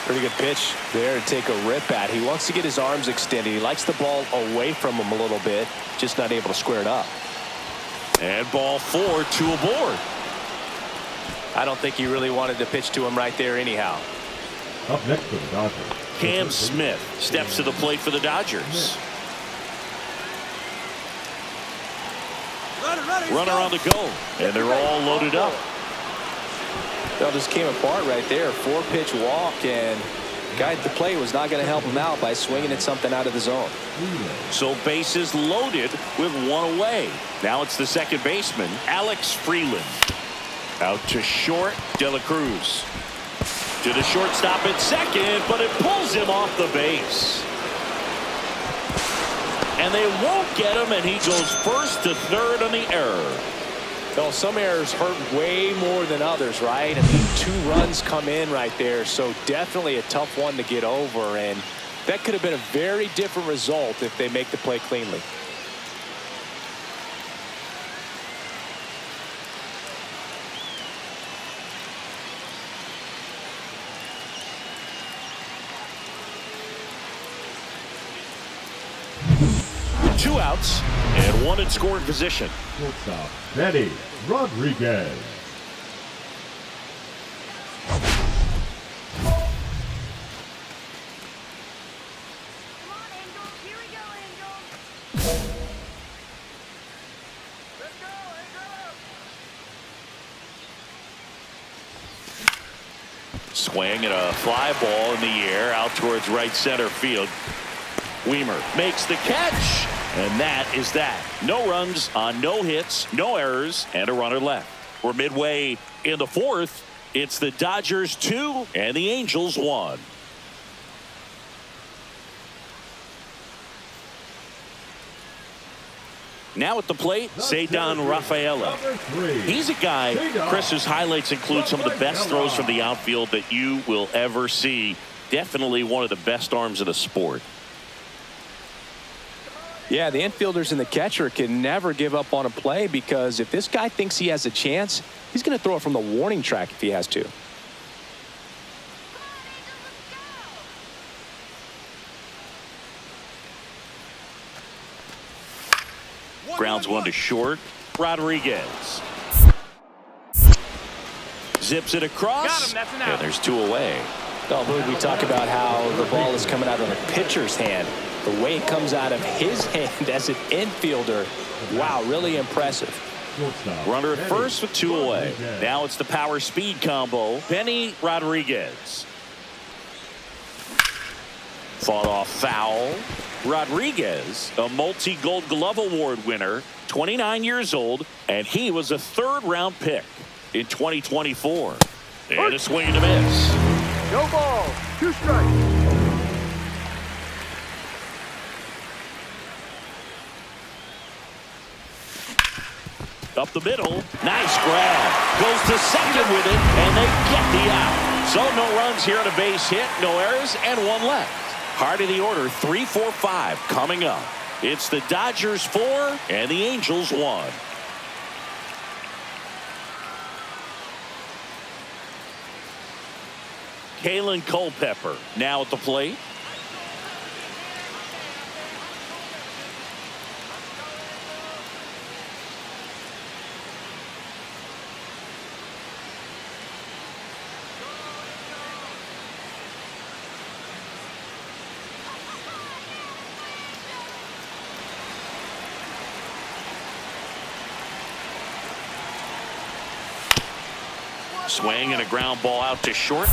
Pretty good pitch there to take a rip at. He wants to get his arms extended. He likes the ball away from him a little bit, just not able to square it up. And ball 4, 2 aboard. I don't think he really wanted to pitch to him right there anyhow. Up next for the Dodgers. Cam Smith steps to the plate for the Dodgers. Runner on the go, and they're all loaded up. That just came apart right there. 4-pitch walk, and guy at the plate was not going to help him out by swinging at something out of the zone. So bases loaded with 1 away. Now it's the second baseman, Alex Freeland. Out to short, De La Cruz. To the shortstop at second, but it pulls him off the base. And they won't get him, and he goes first to third on the error. Well, some errors hurt way more than others, right? I mean, 2 runs come in right there, so definitely a tough one to get over, and that could have been a very different result if they make the play cleanly. Two outs and 1 in scoring position. Shortstop, Betty Rodriguez. Come on, Angels. Here we go, Angels. Let's go, Angels. Swing and a fly ball in the air out towards right center field. Weimer makes the catch, and that is that. No runs on no hits, no errors, and a runner left. We're midway in the 4th. It's the Dodgers 2 and the Angels 1. Now at the plate, Cedar Rafaela. Number 3. He's a guy, Chris, whose highlights include some of the best throws from the outfield that you will ever see. Definitely one of the best arms in the sport. Yeah, the infielders and the catcher can never give up on a play because if this guy thinks he has a chance, he's going to throw it from the warning track if he has to. Grounds 1 to short. Rodriguez zips it across. Got him, that's an out. And there's 2 away. Oh, Boog, we talk about how the ball is coming out of the pitcher's hand. The way it comes out of his hand as an infielder, wow, really impressive. Shortstop, Runner at Betty first with 2 away. Rodriguez. Now it's the power speed combo. Benny Rodriguez. Fought off foul. Rodriguez, a multi-Gold Glove Award winner, 29 years old, and he was a third-round pick in 2024. And a swing and a miss. No ball. 2 strikes. Up the middle. Nice grab. Goes to second with it, and they get the out. So no runs here on a base hit, no errors, and 1 left. Heart of the order, 3, 4, 5 coming up. It's the Dodgers 4 and the Angels 1. Kalen Culpepper now at the plate. Swing and a ground ball out to short.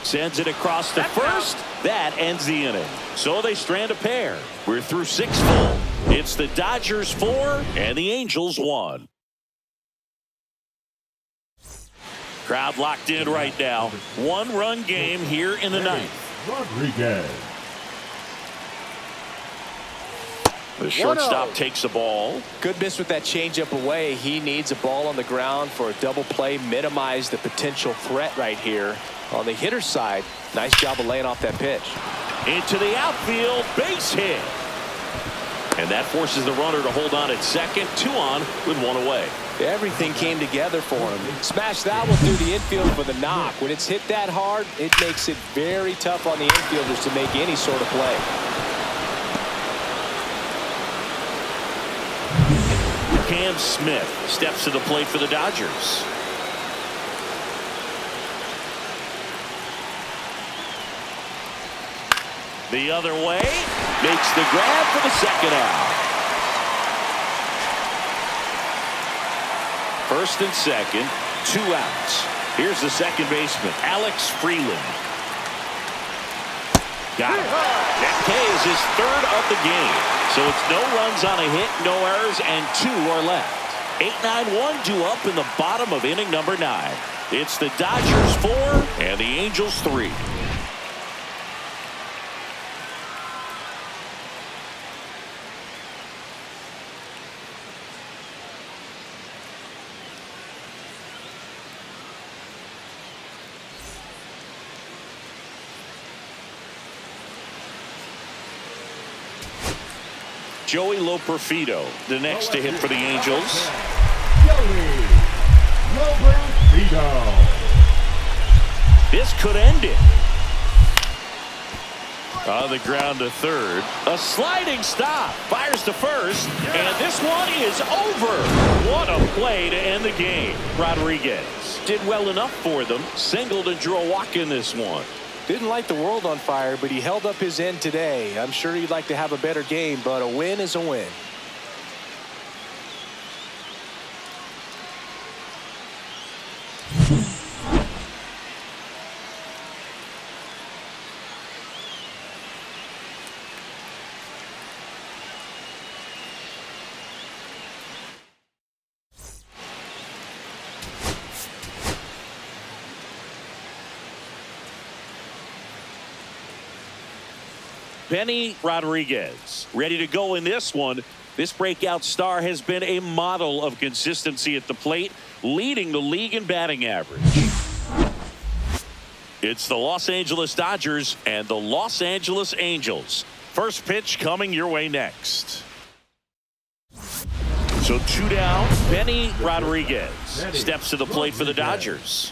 Sends it across to first. That ends the inning. So they strand a pair. We're through 6 full. It's the Dodgers 4 and the Angels 1. Crowd locked in right now. 1-run game here in the 9th. Rodriguez. The shortstop takes the ball. Good miss with that changeup away. He needs a ball on the ground for a double play. Minimize the potential threat right here. On the hitter's side, nice job of laying off that pitch. Into the outfield, base hit. And that forces the runner to hold on at second. 2 on with 1 away. Everything came together for him. Smash that one through the infield for the knock. When it's hit that hard, it makes it very tough on the infielders to make any sort of play. Cam Smith steps to the plate for the Dodgers. The other way, makes the grab for the second out. First and second, 2 outs. Here's the second baseman, Alex Freeland. Got him. That K is his 3rd of the game. So it's no runs on a hit, no errors, and 2 are left. 8-9-1 due up in the bottom of inning number 9. It's the Dodgers 4 and the Angels 3. Joey Loperfido, the next to hit for the Angels. Joey Loperfido. This could end it. On the ground to third. A sliding stop. Fires to first. And this one is over. What a play to end the game. Rodriguez did well enough for them. Singled and drew a walk in this one. Didn't light the world on fire, but he held up his end today. I'm sure he'd like to have a better game, but a win is a win. Benny Rodriguez ready to go in this one. This breakout star has been a model of consistency at the plate, leading the league in batting average. It's the Los Angeles Dodgers and the Los Angeles Angels. First pitch coming your way next. So 2 down. Benny Rodriguez steps to the plate for the Dodgers.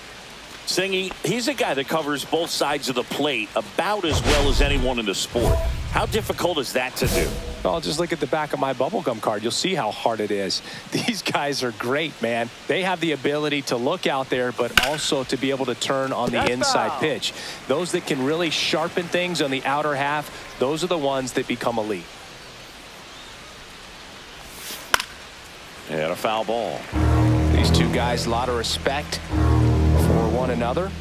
Singy, he's a guy that covers both sides of the plate about as well as anyone in the sport. How difficult is that to do? Well, just look at the back of my bubblegum card. You'll see how hard it is. These guys are great, man. They have the ability to look out there, but also to be able to turn on the inside pitch. Those that can really sharpen things on the outer half, those are the ones that become elite. And a foul ball. These two guys, a lot of respect for one another.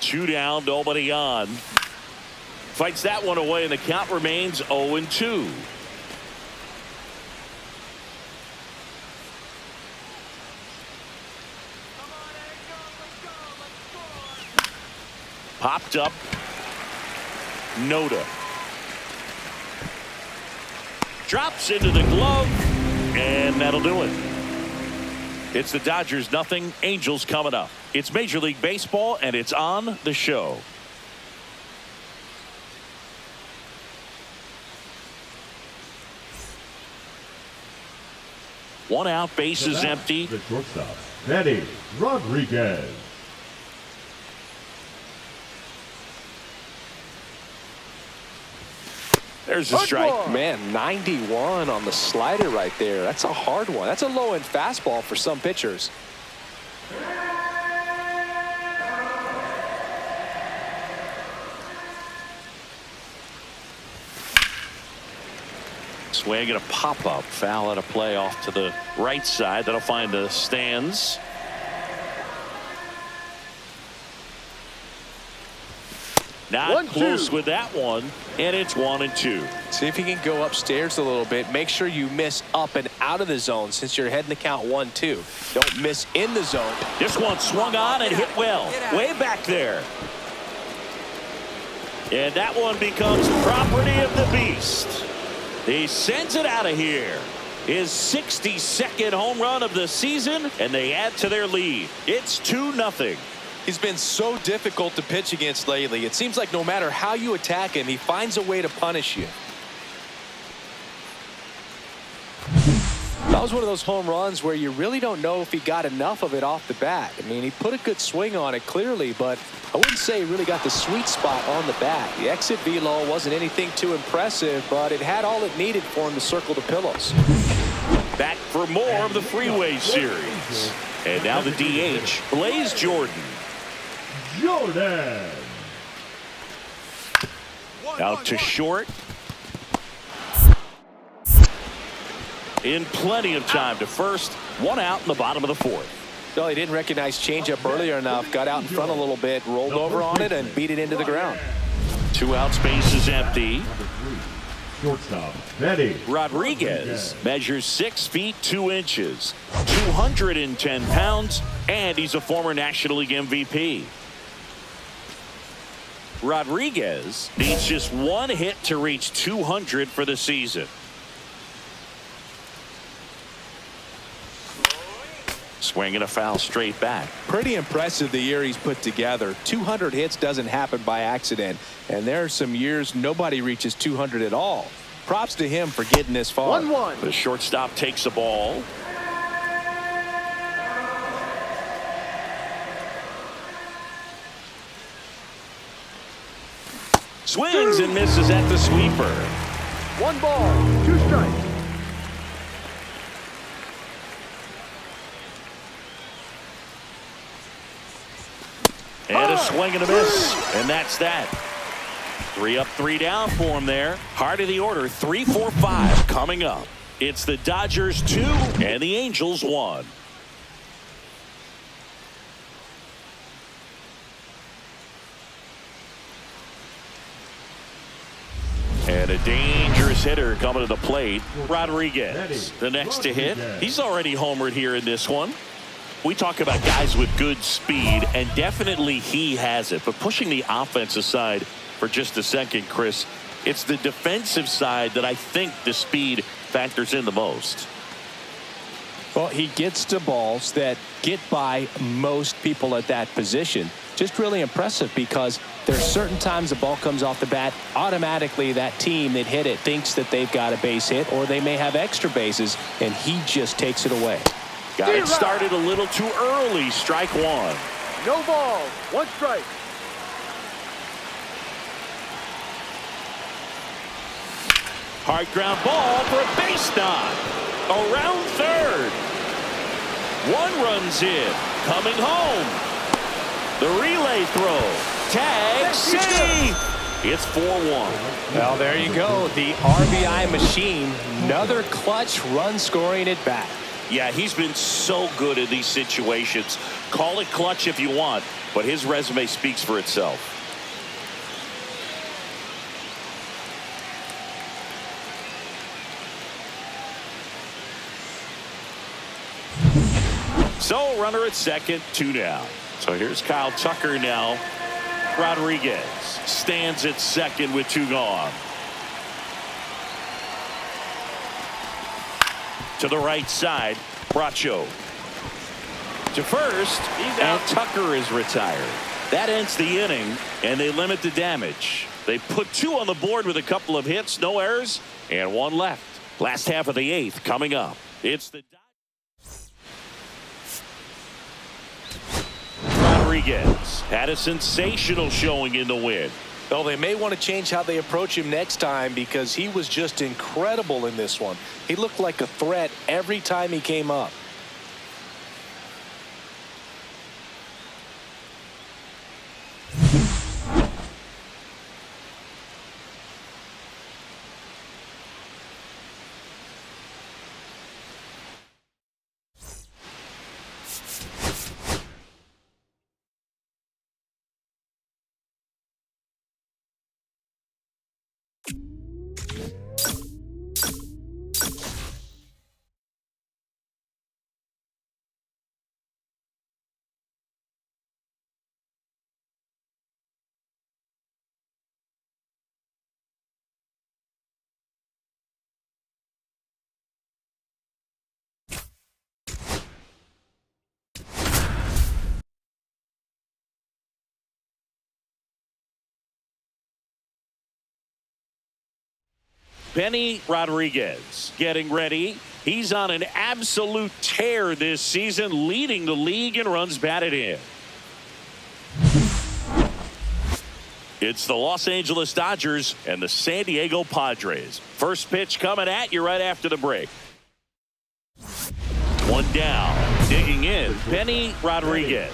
2 down, nobody on. Fights that one away, and the count remains 0-2. Popped up. Noda. Drops into the glove, and that'll do it. It's the Dodgers nothing, Angels coming up. It's Major League Baseball, and it's on the show. One out, bases empty. The shortstop, Eddie Rodriguez. There's a strike. Man, 91 on the slider right there. That's a hard one. That's a low-end fastball for some pitchers. Swing and a pop-up. Foul at a play off to the right side. That'll find the stands. Not close with that one, and it's 1-2. See if you can go upstairs a little bit. Make sure you miss up and out of the zone since you're heading the count 1-2. Don't miss in the zone. This one swung on and hit well. Way back there. And that one becomes property of the beast. He sends it out of here. His 62nd home run of the season, and they add to their lead. It's 2-0. He's been so difficult to pitch against lately. It seems like no matter how you attack him, he finds a way to punish you. That was one of those home runs where you really don't know if he got enough of it off the bat. I mean, he put a good swing on it clearly, but I wouldn't say he really got the sweet spot on the bat. The exit velo wasn't anything too impressive, but it had all it needed for him to circle the pillows. Back for more of the Freeway Series. And now the DH, Blaze Jordan. Jordan. Out to short. In plenty of time to first. One out in the bottom of the fourth. Well, he didn't recognize changeup earlier enough. Got out in front a little bit, rolled over on it, and beat it into the ground. 2 out, space is empty. Shortstop, Eddie Rodriguez measures 6 feet 2 inches, 210 pounds, and he's a former National League MVP. Rodriguez needs just 1 hit to reach 200 for the season. Swing and a foul straight back. Pretty impressive the year he's put together. 200 hits doesn't happen by accident, and there are some years nobody reaches 200 at all. Props to him for getting this far. 1-1. The shortstop takes a ball. Swings and misses at the sweeper. 1 ball, 2 strikes. And a swing and a miss. And that's that. 3 up, 3 down for him there. Heart of the order, 3, 4, 5 coming up. It's the Dodgers 2 and the Angels 1. And a dangerous hitter coming to the plate. Rodriguez, the next to hit. He's already homered here in this one. We talk about guys with good speed, and definitely he has it. But pushing the offense aside for just a second, Chris, it's the defensive side that I think the speed factors in the most. Well, he gets to balls that get by most people at that position. Just really impressive because there's certain times the ball comes off the bat, automatically that team that hit it thinks that they've got a base hit or they may have extra bases, and he just takes it away. Got it started a little too early. Strike 1. No ball, 1 strike. Hard ground ball for a base knock. Around third. 1 runs in. Coming home. The relay throw. Tag. Save. It's 4-1. Well, there you go. The RBI machine. Another clutch run scoring at bat. Yeah, he's been so good in these situations. Call it clutch if you want, but his resume speaks for itself. So runner at second, 2 down. So here's Kyle Tucker now. Rodriguez stands at second with 2 gone. To the right side, Bracho. To first, and Tucker is retired. That ends the inning, and they limit the damage. They put 2 on the board with a couple of hits, no errors, and 1 left. Last half of the 8th coming up. It's the Rodriguez had a sensational showing in the win. Well, they may want to change how they approach him next time because he was just incredible in this one. He looked like a threat every time he came up. Benny Rodriguez getting ready. He's on an absolute tear this season, leading the league in runs batted in. It's the Los Angeles Dodgers and the San Diego Padres. First pitch coming at you right after the break. 1 down. Digging in, Benny Rodriguez.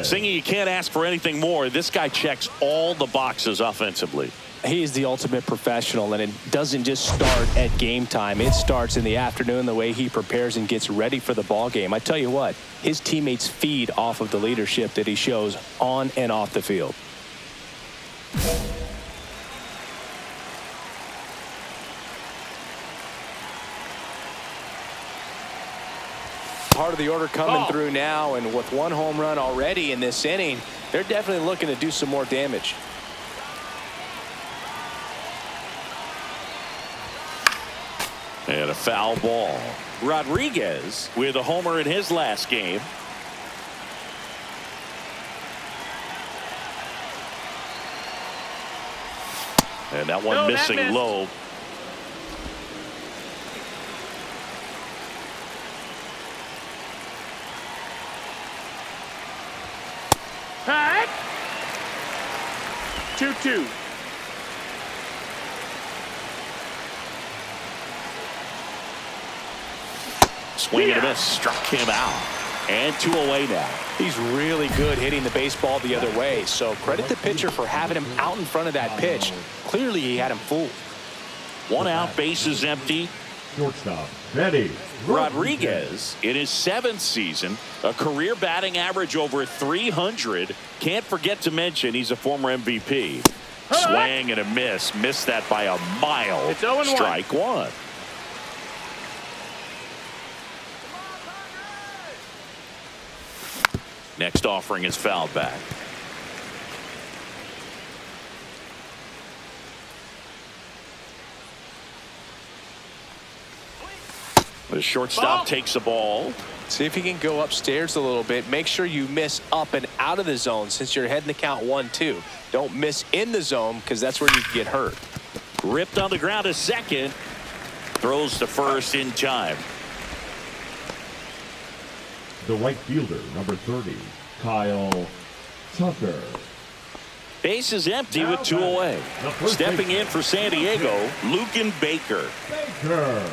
Singing, you can't ask for anything more. This guy checks all the boxes offensively. He's the ultimate professional, and it doesn't just start at game time. It starts in the afternoon, the way he prepares and gets ready for the ball game. I tell you what, his teammates feed off of the leadership that he shows on and off the field. Part of the order coming through now, and with 1 home run already in this inning, they're definitely looking to do some more damage. And a foul ball. Rodriguez with a homer in his last game. And that one missing low. Pack. 2-2. Swing and a miss, struck him out. And 2 away now. He's really good hitting the baseball the other way, so credit the pitcher for having him out in front of that pitch. Clearly he had him fooled. 1 out, bases empty. Shortstop, Benny Rodriguez in his 7th season, a career batting average over 300. Can't forget to mention he's a former MVP. Swing and a miss. Missed that by a mile. It's 0-1. Strike 1. Next offering is fouled back. The shortstop takes the ball. See if he can go upstairs a little bit. Make sure you miss up and out of the zone since you're heading to count 1-2. Don't miss in the zone because that's where you can get hurt. Ripped on the ground to second. Throws to first in time. The right fielder, number 30, Kyle Tucker. Base is empty with 2 away. Stepping in for San Diego, Lucan Baker. Baker.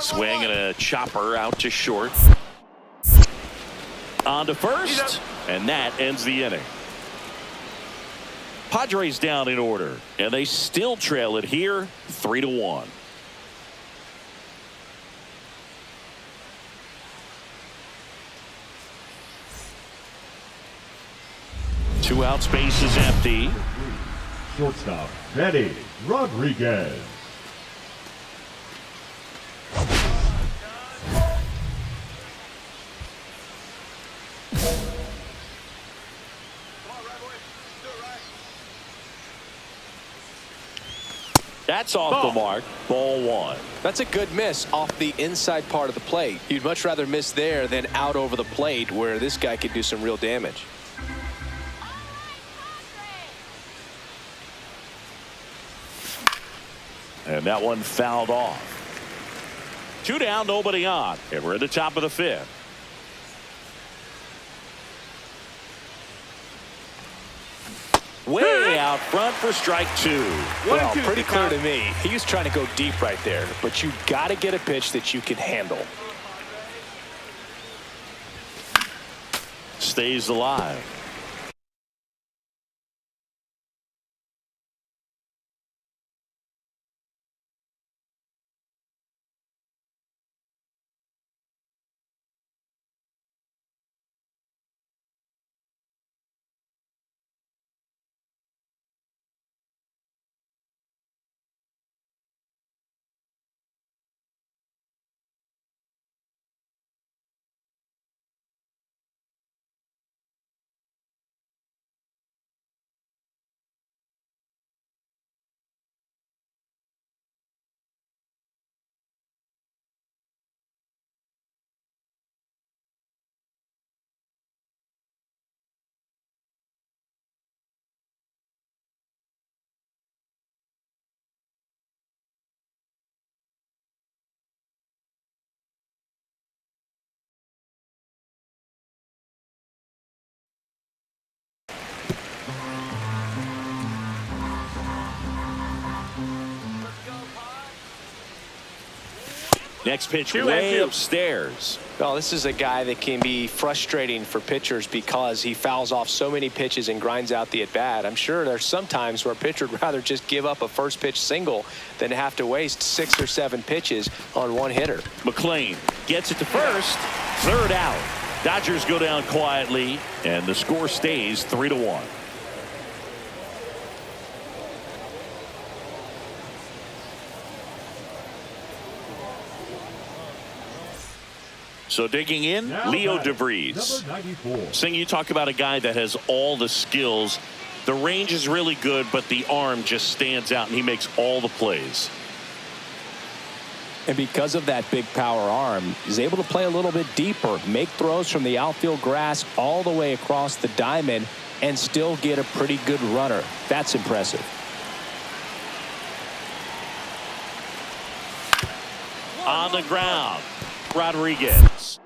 Swing and a chopper out to short. On to first, and that ends the inning. Padres down in order, and they still trail it here 3-1. Two outs, base is empty. Shortstop, Betty Rodriguez. That's off the mark. Ball one. That's a good miss off the inside part of the plate. You'd much rather miss there than out over the plate where this guy could do some real damage. And that one fouled off. 2 down, nobody on. And we're at the top of the 5th. Way out front for strike 2. Well, pretty clear to me. He was trying to go deep right there, but you got to get a pitch that you can handle. Stays alive. Next pitch way upstairs. Well, this is a guy that can be frustrating for pitchers because he fouls off so many pitches and grinds out the at-bat. I'm sure there's some times where a pitcher would rather just give up a first pitch single than have to waste 6 or 7 pitches on one hitter. McLean gets it to first. 3rd out. Dodgers go down quietly, and the score stays 3-1. So digging in, Now Leo batting, DeVries. number 94. Sing, you talk about a guy that has all the skills. The range is really good, but the arm just stands out, and he makes all the plays. And because of that big power arm, he's able to play a little bit deeper, make throws from the outfield grass all the way across the diamond, and still get a pretty good runner. That's impressive. On the ground, Rodriguez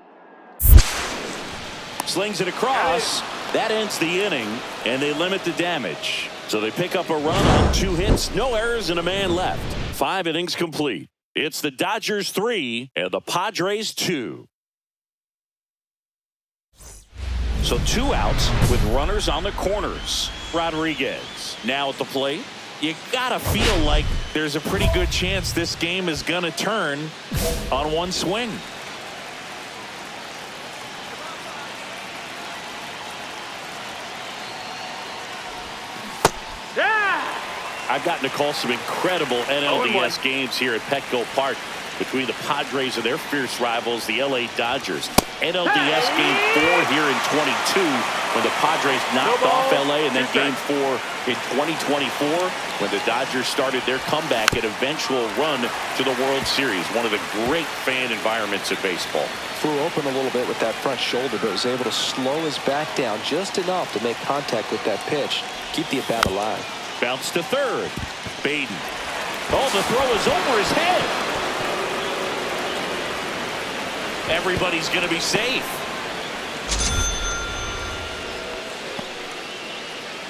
slings it across. That ends the inning, and they limit the damage. So they pick up a run on 2 hits, no errors, and a man left. 5 innings complete. It's the Dodgers 3 and the Padres 2. So 2 outs with runners on the corners. Rodriguez now at the plate. You gotta feel like there's a pretty good chance this game is gonna turn on one swing. I've gotten to call some incredible NLDS games here at Petco Park between the Padres and their fierce rivals, the LA Dodgers. NLDS Game 4 here in 22 when the Padres knocked off LA, and then Game 4 in 2024 when the Dodgers started their comeback and eventual run to the World Series. One of the great fan environments in baseball. Flew open a little bit with that front shoulder, but was able to slow his back down just enough to make contact with that pitch. Keep the at-bat alive. Bounce to third. Baden. Oh, the throw is over his head. Everybody's going to be safe.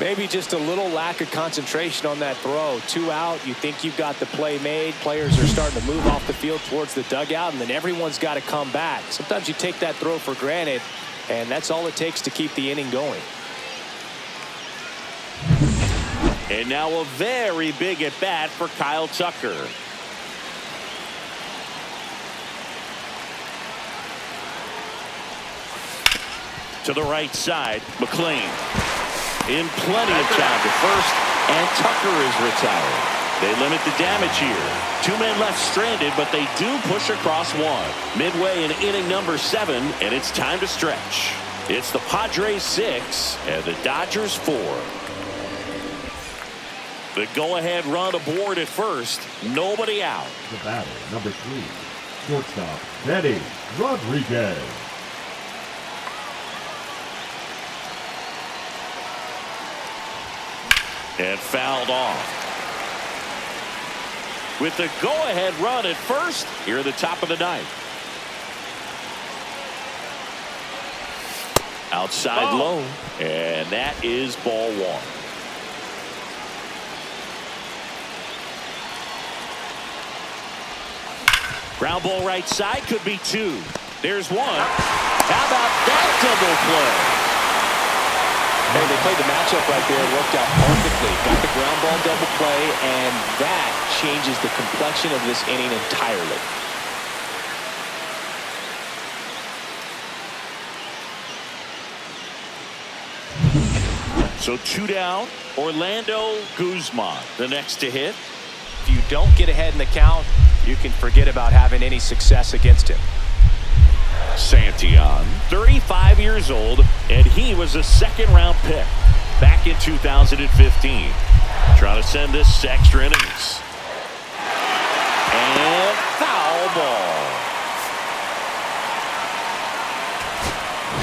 Maybe just a little lack of concentration on that throw. 2 out, you think you've got the play made. Players are starting to move off the field towards the dugout, and then everyone's got to come back. Sometimes you take that throw for granted, and that's all it takes to keep the inning going. And now a very big at bat for Kyle Tucker. To the right side, McLean. In plenty of time to first, and Tucker is retired. They limit the damage here. 2 men left stranded, but they do push across 1. Midway in inning number 7, and it's time to stretch. It's the Padres 6 and the Dodgers 4. The go-ahead run aboard at first. Nobody out. The batter, number 3, shortstop, Benny Rodriguez. And fouled off. With the go-ahead run at first, here at the top of the 9th. Outside low, and that is ball 1. Ground ball right side, could be 2. There's 1. How about that double play? Hey, they played the matchup right there. It worked out perfectly. Got the ground ball double play, and that changes the complexion of this inning entirely. So 2 down. Orlando Guzman, the next to hit. If you don't get ahead in the count, you can forget about having any success against him. Santillan, 35 years old, and he was a second-round pick back in 2015. Trying to send this to extra innings. And foul ball.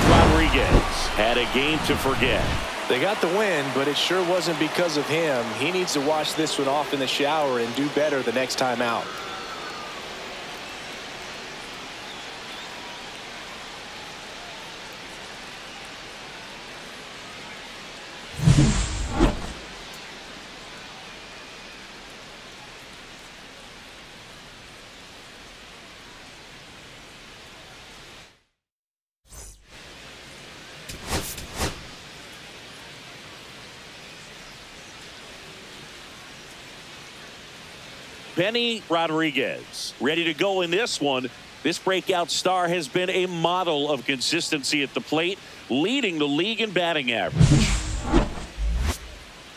Rodriguez had a game to forget. They got the win, but it sure wasn't because of him. He needs to wash this one off in the shower and do better the next time out. Benny Rodriguez ready to go in this one. This breakout star has been a model of consistency at the plate, leading the league in batting average.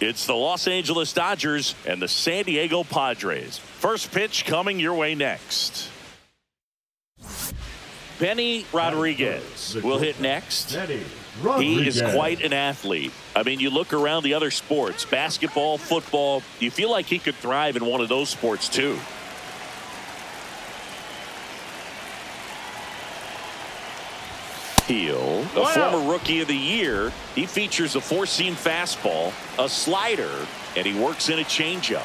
It's the Los Angeles Dodgers and the San Diego Padres. First pitch coming your way next. Benny Rodriguez will hit next. He is quite an athlete. I mean, you look around the other sports, basketball, football, you feel like he could thrive in one of those sports too. Heel, a former rookie of the year, he features a 4-seam fastball, a slider, and he works in a changeup.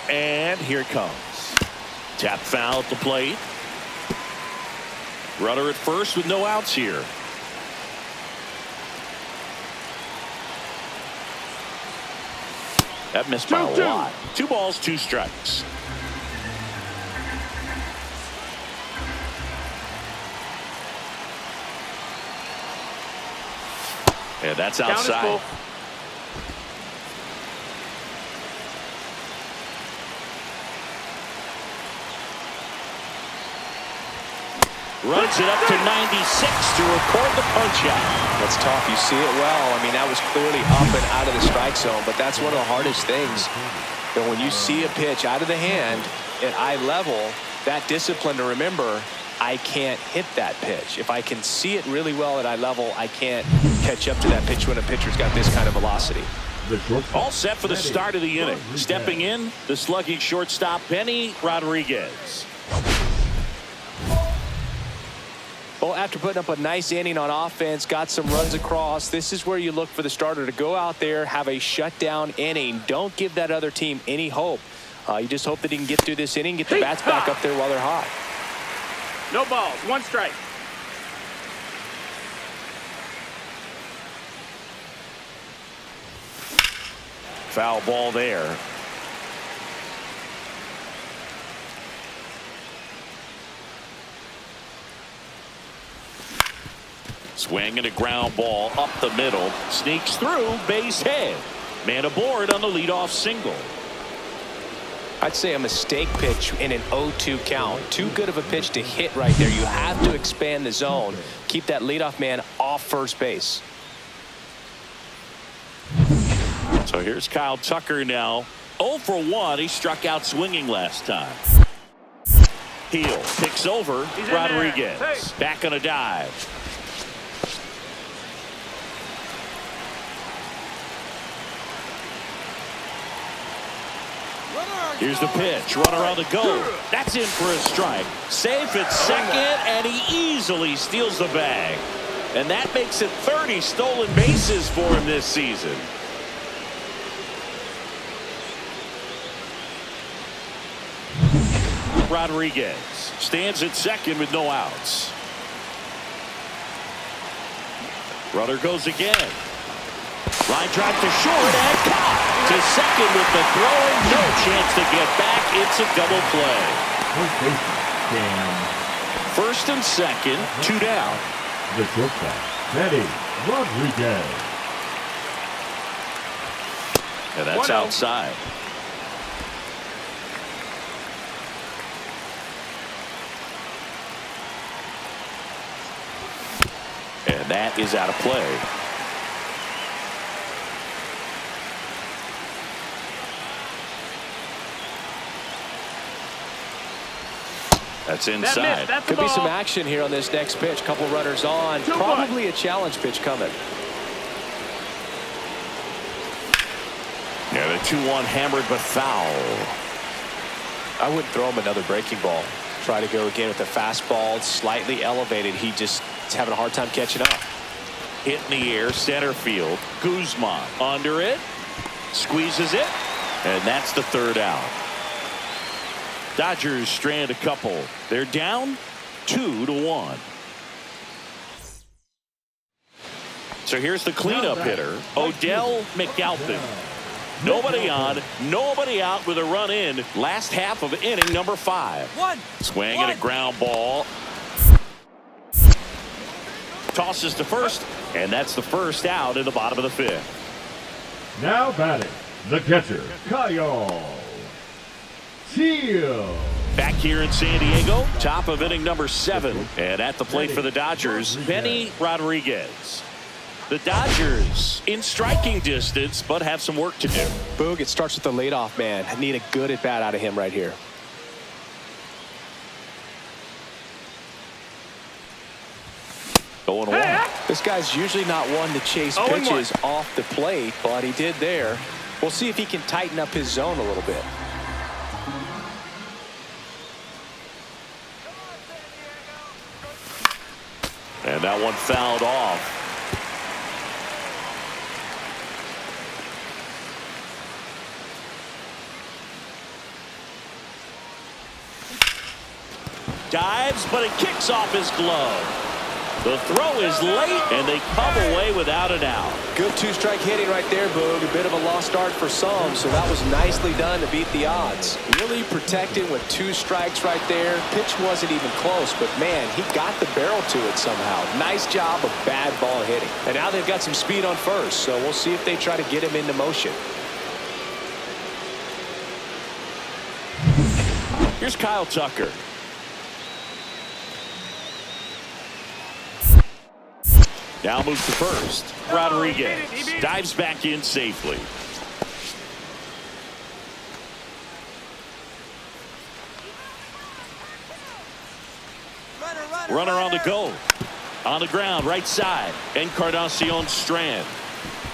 And here it comes. Tap foul at the plate. Runner at first with no outs here. That missed by a lot. 2 balls, 2 strikes. And that's outside. Runs it up to 96 to record the punch out. That's tough. You see it well. I mean, that was clearly up and out of the strike zone, but that's one of the hardest things. And when you see a pitch out of the hand at eye level, that discipline to remember, I can't hit that pitch. If I can see it really well at eye level, I can't catch up to that pitch when a pitcher's got this kind of velocity. All set for the start of the inning. Stepping in, the slugging shortstop, Benny Rodriguez. Well, after putting up a nice inning on offense, got some runs across, this is where you look for the starter to go out there, have a shutdown inning. Don't give that other team any hope. You just hope that he can get through this inning, get the bats back up there while they're hot. No balls, 1 strike. Foul ball there. Swing and a ground ball up the middle. Sneaks through, base hit. Man aboard on the leadoff single. I'd say a mistake pitch in an 0-2 count. Too good of a pitch to hit right there. You have to expand the zone. Keep that leadoff man off first base. So here's Kyle Tucker now. 0 for 1. He struck out swinging last time. Heel picks over Rodriguez. Hey. Back on a dive. Here's the pitch. Runner on the go. That's in for a strike. Safe at second, and he easily steals the bag. And that makes it 30 stolen bases for him this season. Rodriguez stands at second with no outs. Runner goes again. Line drive to short and caught to second with the throw. No chance to get back. It's a double play. First and second, 2 down. The shortstop, Teddy Rodriguez. And that's outside. And that is out of play. That's inside. Could be some action here on this next pitch. Couple runners on. Probably a challenge pitch coming. Yeah, the 2-1 hammered but foul. I wouldn't throw him another breaking ball. Try to go again with the fastball, slightly elevated. He just is having a hard time catching up. Hit in the air, center field. Guzman under it. Squeezes it. And that's the 3rd out. Dodgers strand a couple. They're down 2-1. So here's the cleanup hitter, Odell McAlpin. Nobody on, nobody out with a run in. Last half of inning number 5. Swing and a ground ball. Tosses to first, and that's the first out in the bottom of the 5th. Now batting, the catcher, Kyle Teal. Back here in San Diego, top of inning number 7. And at the plate for the Dodgers, Benny Rodriguez. The Dodgers in striking distance, but have some work to do. Boog, it starts with the leadoff man. I need a good at-bat out of him right here. Going 1. This guy's usually not one to chase pitches off the plate, but he did there. We'll see if he can tighten up his zone a little bit. And that one fouled off. Dives, but it kicks off his glove. The throw is late, and they come away without an out. Good 2-strike hitting right there, Boog. A bit of a lost start for some, so that was nicely done to beat the odds. Really protecting with 2 strikes right there. Pitch wasn't even close, but man, he got the barrel to it somehow. Nice job of bad ball hitting. And now they've got some speed on first, so we'll see if they try to get him into motion. Here's Kyle Tucker. Now moves to first. Rodriguez dives back in safely. Runner on the go. On the ground, right side. Encarnacion Strand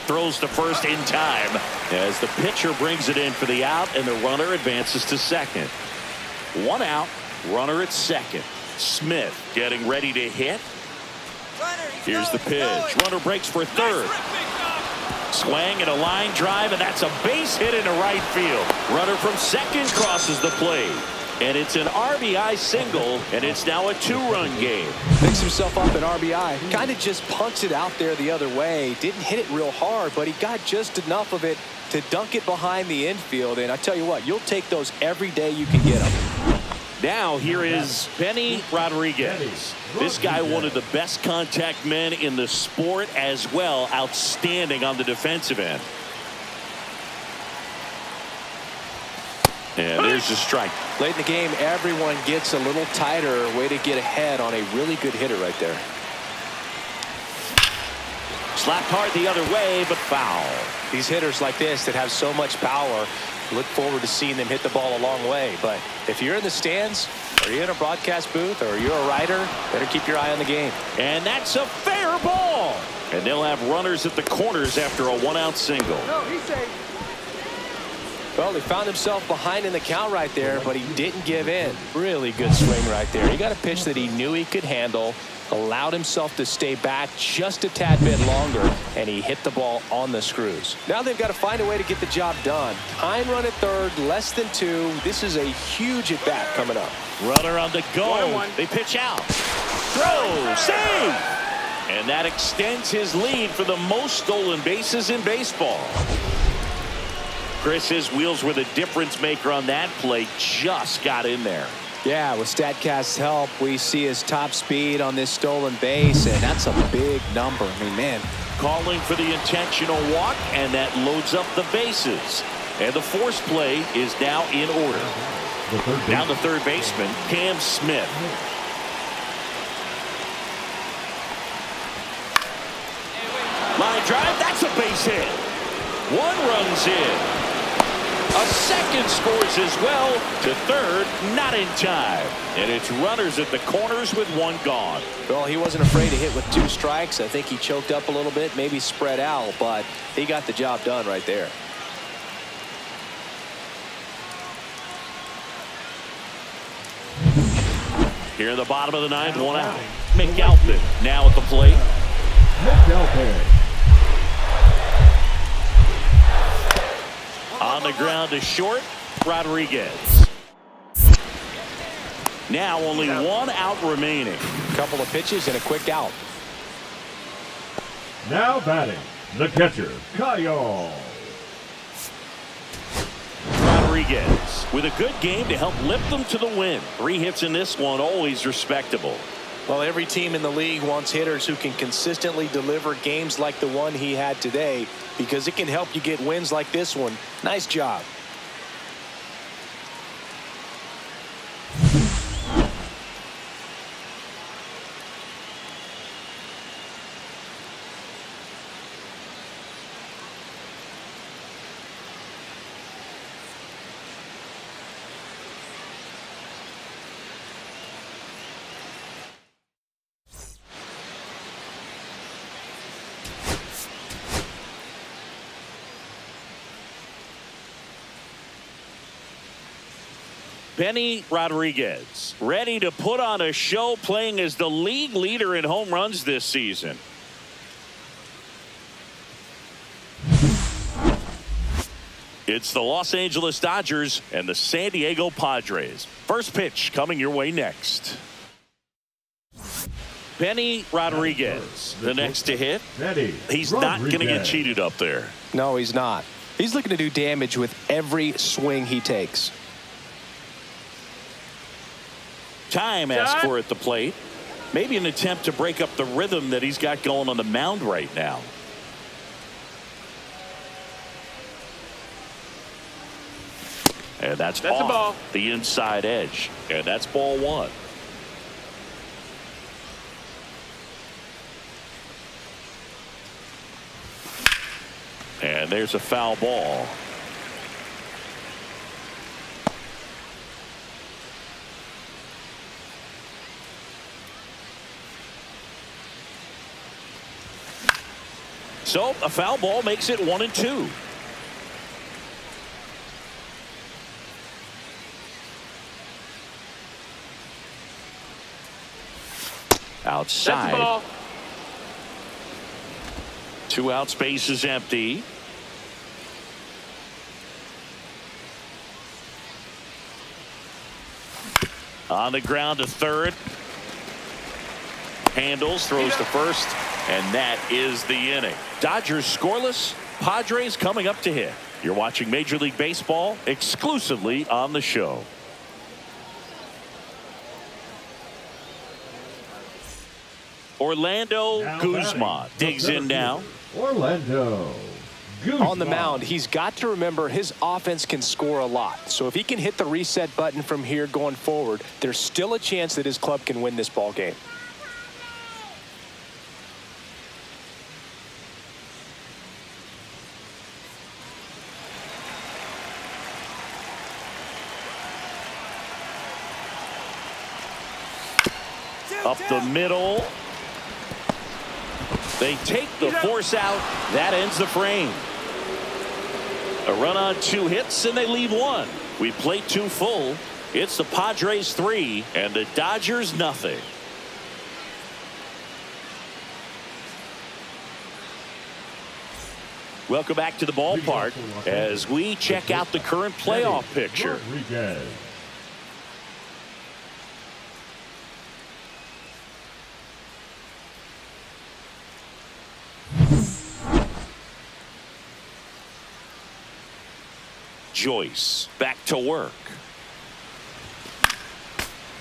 throws to first in time as the pitcher brings it in for the out, and the runner advances to second. 1 out, runner at second. Smith getting ready to hit. Here's the pitch. Runner breaks for third. Swing and a line drive, and that's a base hit into right field. Runner from second crosses the plate. And it's an RBI single, and it's now a 2-run game. Picks himself up an RBI. Kind of just punts it out there the other way. Didn't hit it real hard, but he got just enough of it to dunk it behind the infield. And I tell you what, you'll take those every day you can get them. Now here is Benny Rodriguez. This guy, one of the best contact men in the sport as well. Outstanding on the defensive end. And there's a strike. Late in the game, everyone gets a little tighter. Way to get ahead on a really good hitter right there. Slapped hard the other way, but foul. These hitters like this that have so much power, look forward to seeing them hit the ball a long way. But if you're in the stands, or you're in a broadcast booth, or you're a writer, better keep your eye on the game. And that's a fair ball. And they'll have runners at the corners after a 1-out single. No, he's safe. Well, he found himself behind in the count right there, but he didn't give in. Really good swing right there. He got a pitch that he knew he could handle, allowed himself to stay back just a tad bit longer, and he hit the ball on the screws. Now they've got to find a way to get the job done. Tying run at third, less than 2. This is a huge at-bat coming up. Runner on the go. 1-1. They pitch out. Throw. Save. And that extends his lead for the most stolen bases in baseball. Chris, his wheels were the difference maker on that play. Just got in there. Yeah, with StatCast's help, we see his top speed on this stolen base, and that's a big number. I mean, man. Calling for the intentional walk, and that loads up the bases. And the force play is now in order. Down the third baseman, Cam Smith. Line drive, that's a base hit. 1 runs in. A second scores as well. To third, not in time. And it's runners at the corners with 1 gone. Well, he wasn't afraid to hit with 2 strikes. I think he choked up a little bit, maybe spread out, but he got the job done right there. Here in the bottom of the 9th, 1 out. McAlpin now at the plate. On the ground to short, Rodriguez. Now only 1 out remaining. Couple of pitches and a quick out. Now batting, the catcher, Kyle. Rodriguez with a good game to help lift them to the win. 3 hits in this one, always respectable. Well, every team in the league wants hitters who can consistently deliver games like the one he had today, because it can help you get wins like this one. Nice job. Benny Rodriguez ready to put on a show, playing as the league leader in home runs this season. It's the Los Angeles Dodgers and the San Diego Padres. First pitch coming your way next. Benny Rodriguez, the next to hit. He's not going to get cheated up there. No, he's not. He's looking to do damage with every swing he takes. Time asked for at the plate. Maybe an attempt to break up the rhythm that he's got going on the mound right now. And that's off a ball. The inside edge. And that's ball 1. And there's a foul ball. So a foul ball makes it 1-2. Outside. 2 out, space is empty. On the ground to third. Handles, throws to first, and that is the inning. Dodgers scoreless, Padres coming up to hit. You're watching Major League Baseball exclusively on the show. Orlando Guzman digs in now. Orlando Guzman. On the mound, he's got to remember his offense can score a lot. So if he can hit the reset button from here going forward, there's still a chance that his club can win this ball game. Up the middle. They take the force out. That ends the frame. A run on 2 hits, and they leave 1. We played 2 full. It's the Padres 3 and the Dodgers nothing. Welcome back to the ballpark as we check out the current playoff picture. Joyce back to work.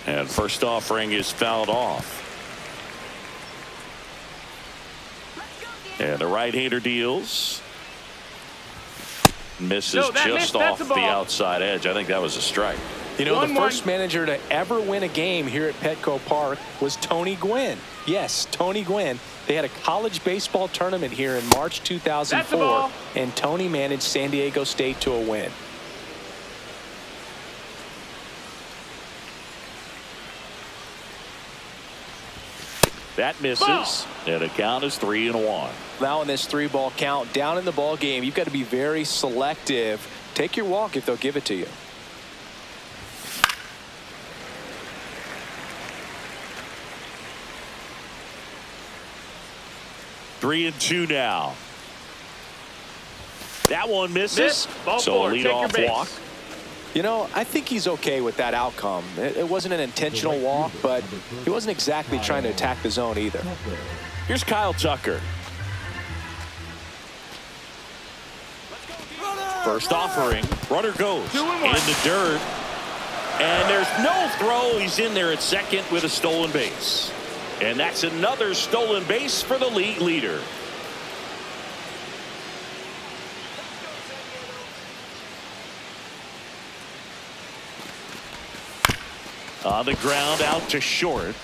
And first offering is fouled off. And the right-hander deals. Misses just off the outside edge. I think that was a strike. You know, the first manager to ever win a game here at Petco Park was Tony Gwynn. Yes, Tony Gwynn. They had a college baseball tournament here in March 2004, and Tony managed San Diego State to a win. That misses, and a count is 3-1. Now in this 3-ball count, down in the ball game, you've got to be very selective. Take your walk if they'll give it to you. Three and 2 now. That one misses. So a leadoff walk. You know, I think he's okay with that outcome. It wasn't an intentional walk, but he wasn't exactly trying to attack the zone either. Here's Kyle Tucker. First offering. Runner goes in the dirt. And there's no throw. He's in there at second with a stolen base. And that's another stolen base for the league leader. On the ground, out to short.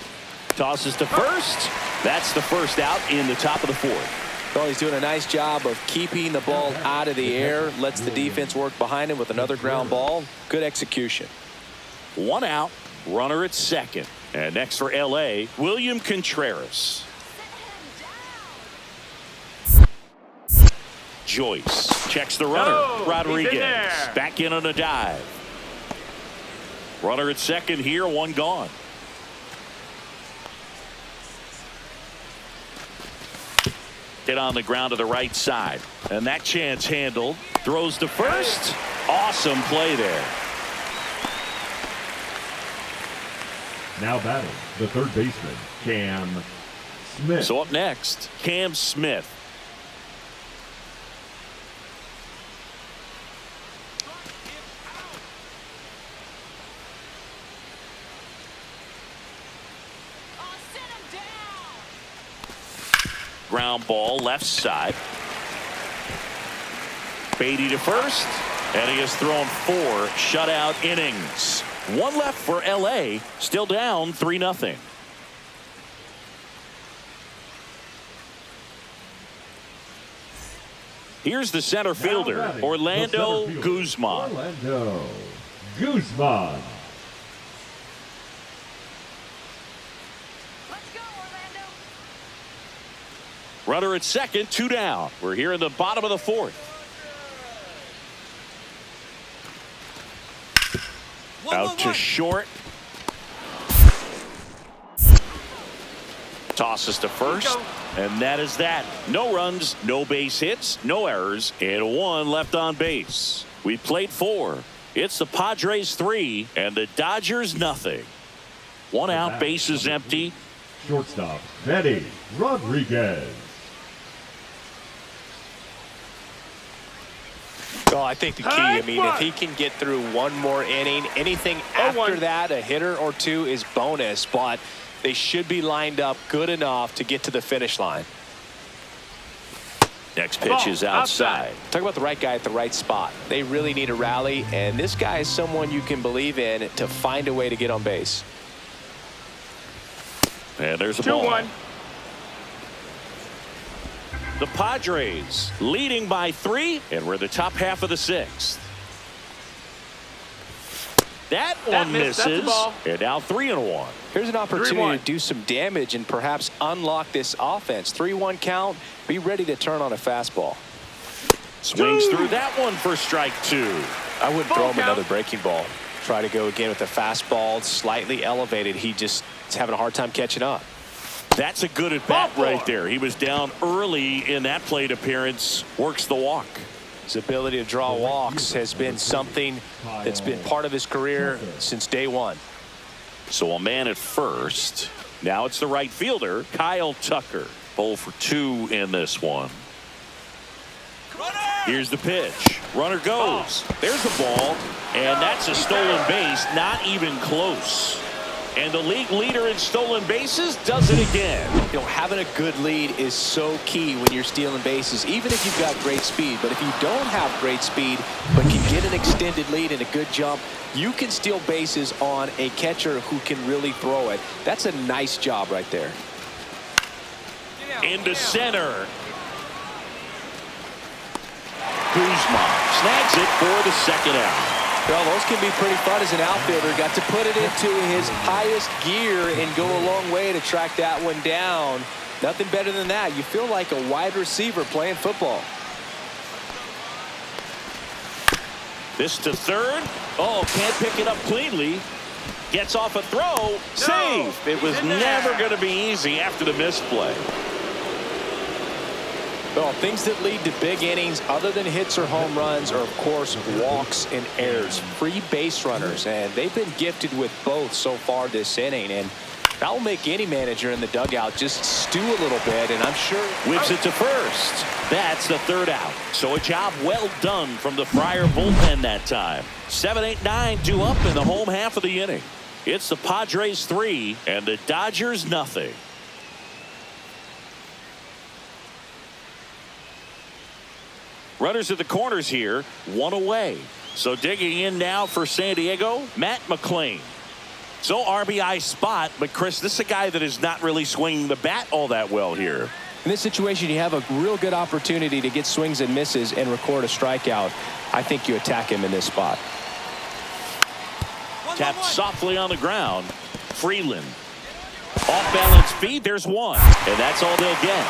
Tosses to first. That's the first out in the top of the 4th. Well, he's doing a nice job of keeping the ball out of the air. Lets the defense work behind him with another ground ball. Good execution. 1 out. Runner at second. And next for L.A., William Contreras. Joyce checks the runner. Rodriguez back in on a dive. Runner at second here, 1 gone. Hit on the ground to the right side. And that chance handled. Throws to first. Awesome play there. Now batting the third baseman, Cam Smith. So up next, Cam Smith. Ground ball left side. Beatty to first, and he has thrown 4 shutout innings. 1 left for L.A. Still down 3-0. Here's the center fielder, Orlando Guzman. Orlando Guzman. Runner at second, 2 down. We're here in the bottom of the 4th. Out to short. Tosses to first, and that is that. No runs, no base hits, no errors, and 1 left on base. We played 4. It's the Padres 3 and the Dodgers nothing. 1 out, bases empty. Shortstop, Betty Rodriguez. Well, I think the key, I mean, if he can get through 1 more inning, anything after that, a hitter or 2 is bonus, but they should be lined up good enough to get to the finish line. Next pitch is outside. Talk about the right guy at the right spot. They really need a rally, and this guy is someone you can believe in to find a way to get on base. And there's a ball. 2-1. The Padres leading by 3, and we're the top half of the 6th. That one misses, and now 3-1. Here's an opportunity 3-1. to do some damage and perhaps unlock this offense. 3-1 count. Be ready to turn on a fastball. Swings through that one for strike 2. I wouldn't throw him another breaking ball. Try to go again with the fastball, slightly elevated. He just is having a hard time catching up. That's a good at bat right there. He was down early in that plate appearance. Works the walk. His ability to draw walks has been something that's been part of his career since day 1. So a man at first. Now it's the right fielder, Kyle Tucker. 0 for 2 in this one. Here's the pitch. Runner goes. There's the ball. And that's a stolen base. Not even close. And the league leader in stolen bases does it again. You know, having a good lead is so key when you're stealing bases, even if you've got great speed. But if you don't have great speed but can get an extended lead and a good jump, you can steal bases on a catcher who can really throw it. That's a nice job right there. Into center. Kuzma snags it for the 2nd out. Well, those can be pretty fun as an outfielder. Got to put it into his highest gear and go a long way to track that one down. Nothing better than that. You feel like a wide receiver playing football. This to third. Oh, can't pick it up cleanly. Gets off a throw. Safe. It was never going to be easy after the misplay. Well, things that lead to big innings other than hits or home runs are, of course, walks and errors. Free base runners, and they've been gifted with both so far this inning. And that will make any manager in the dugout just stew a little bit, and I'm sure... Whips it to first. That's the 3rd out. So a job well done from the Friar bullpen that time. 7, 8, 9 due up in the home half of the inning. It's the Padres 3 and the Dodgers nothing. Runners at the corners here, 1 away. So digging in now for San Diego, Matt McClain. So RBI spot, but Chris, this is a guy that is not really swinging the bat all that well here. In this situation, you have a real good opportunity to get swings and misses and record a strikeout. I think you attack him in this spot. Tapped softly on the ground. Freeland. Off balance feed, there's 1. And that's all they'll get.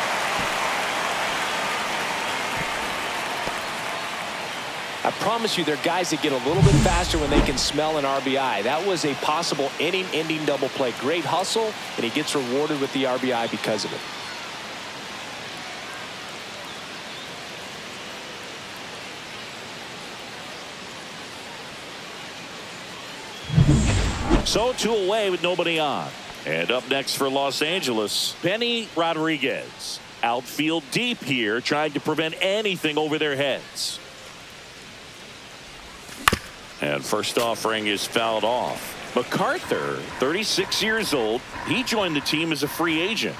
I promise you, there are guys that get a little bit faster when they can smell an RBI. That was a possible inning-ending double play. Great hustle, and he gets rewarded with the RBI because of it. So 2 away with nobody on. And up next for Los Angeles, Benny Rodriguez. Outfield deep here, trying to prevent anything over their heads. And first offering is fouled off. MacArthur, 36 years old. He joined the team as a free agent.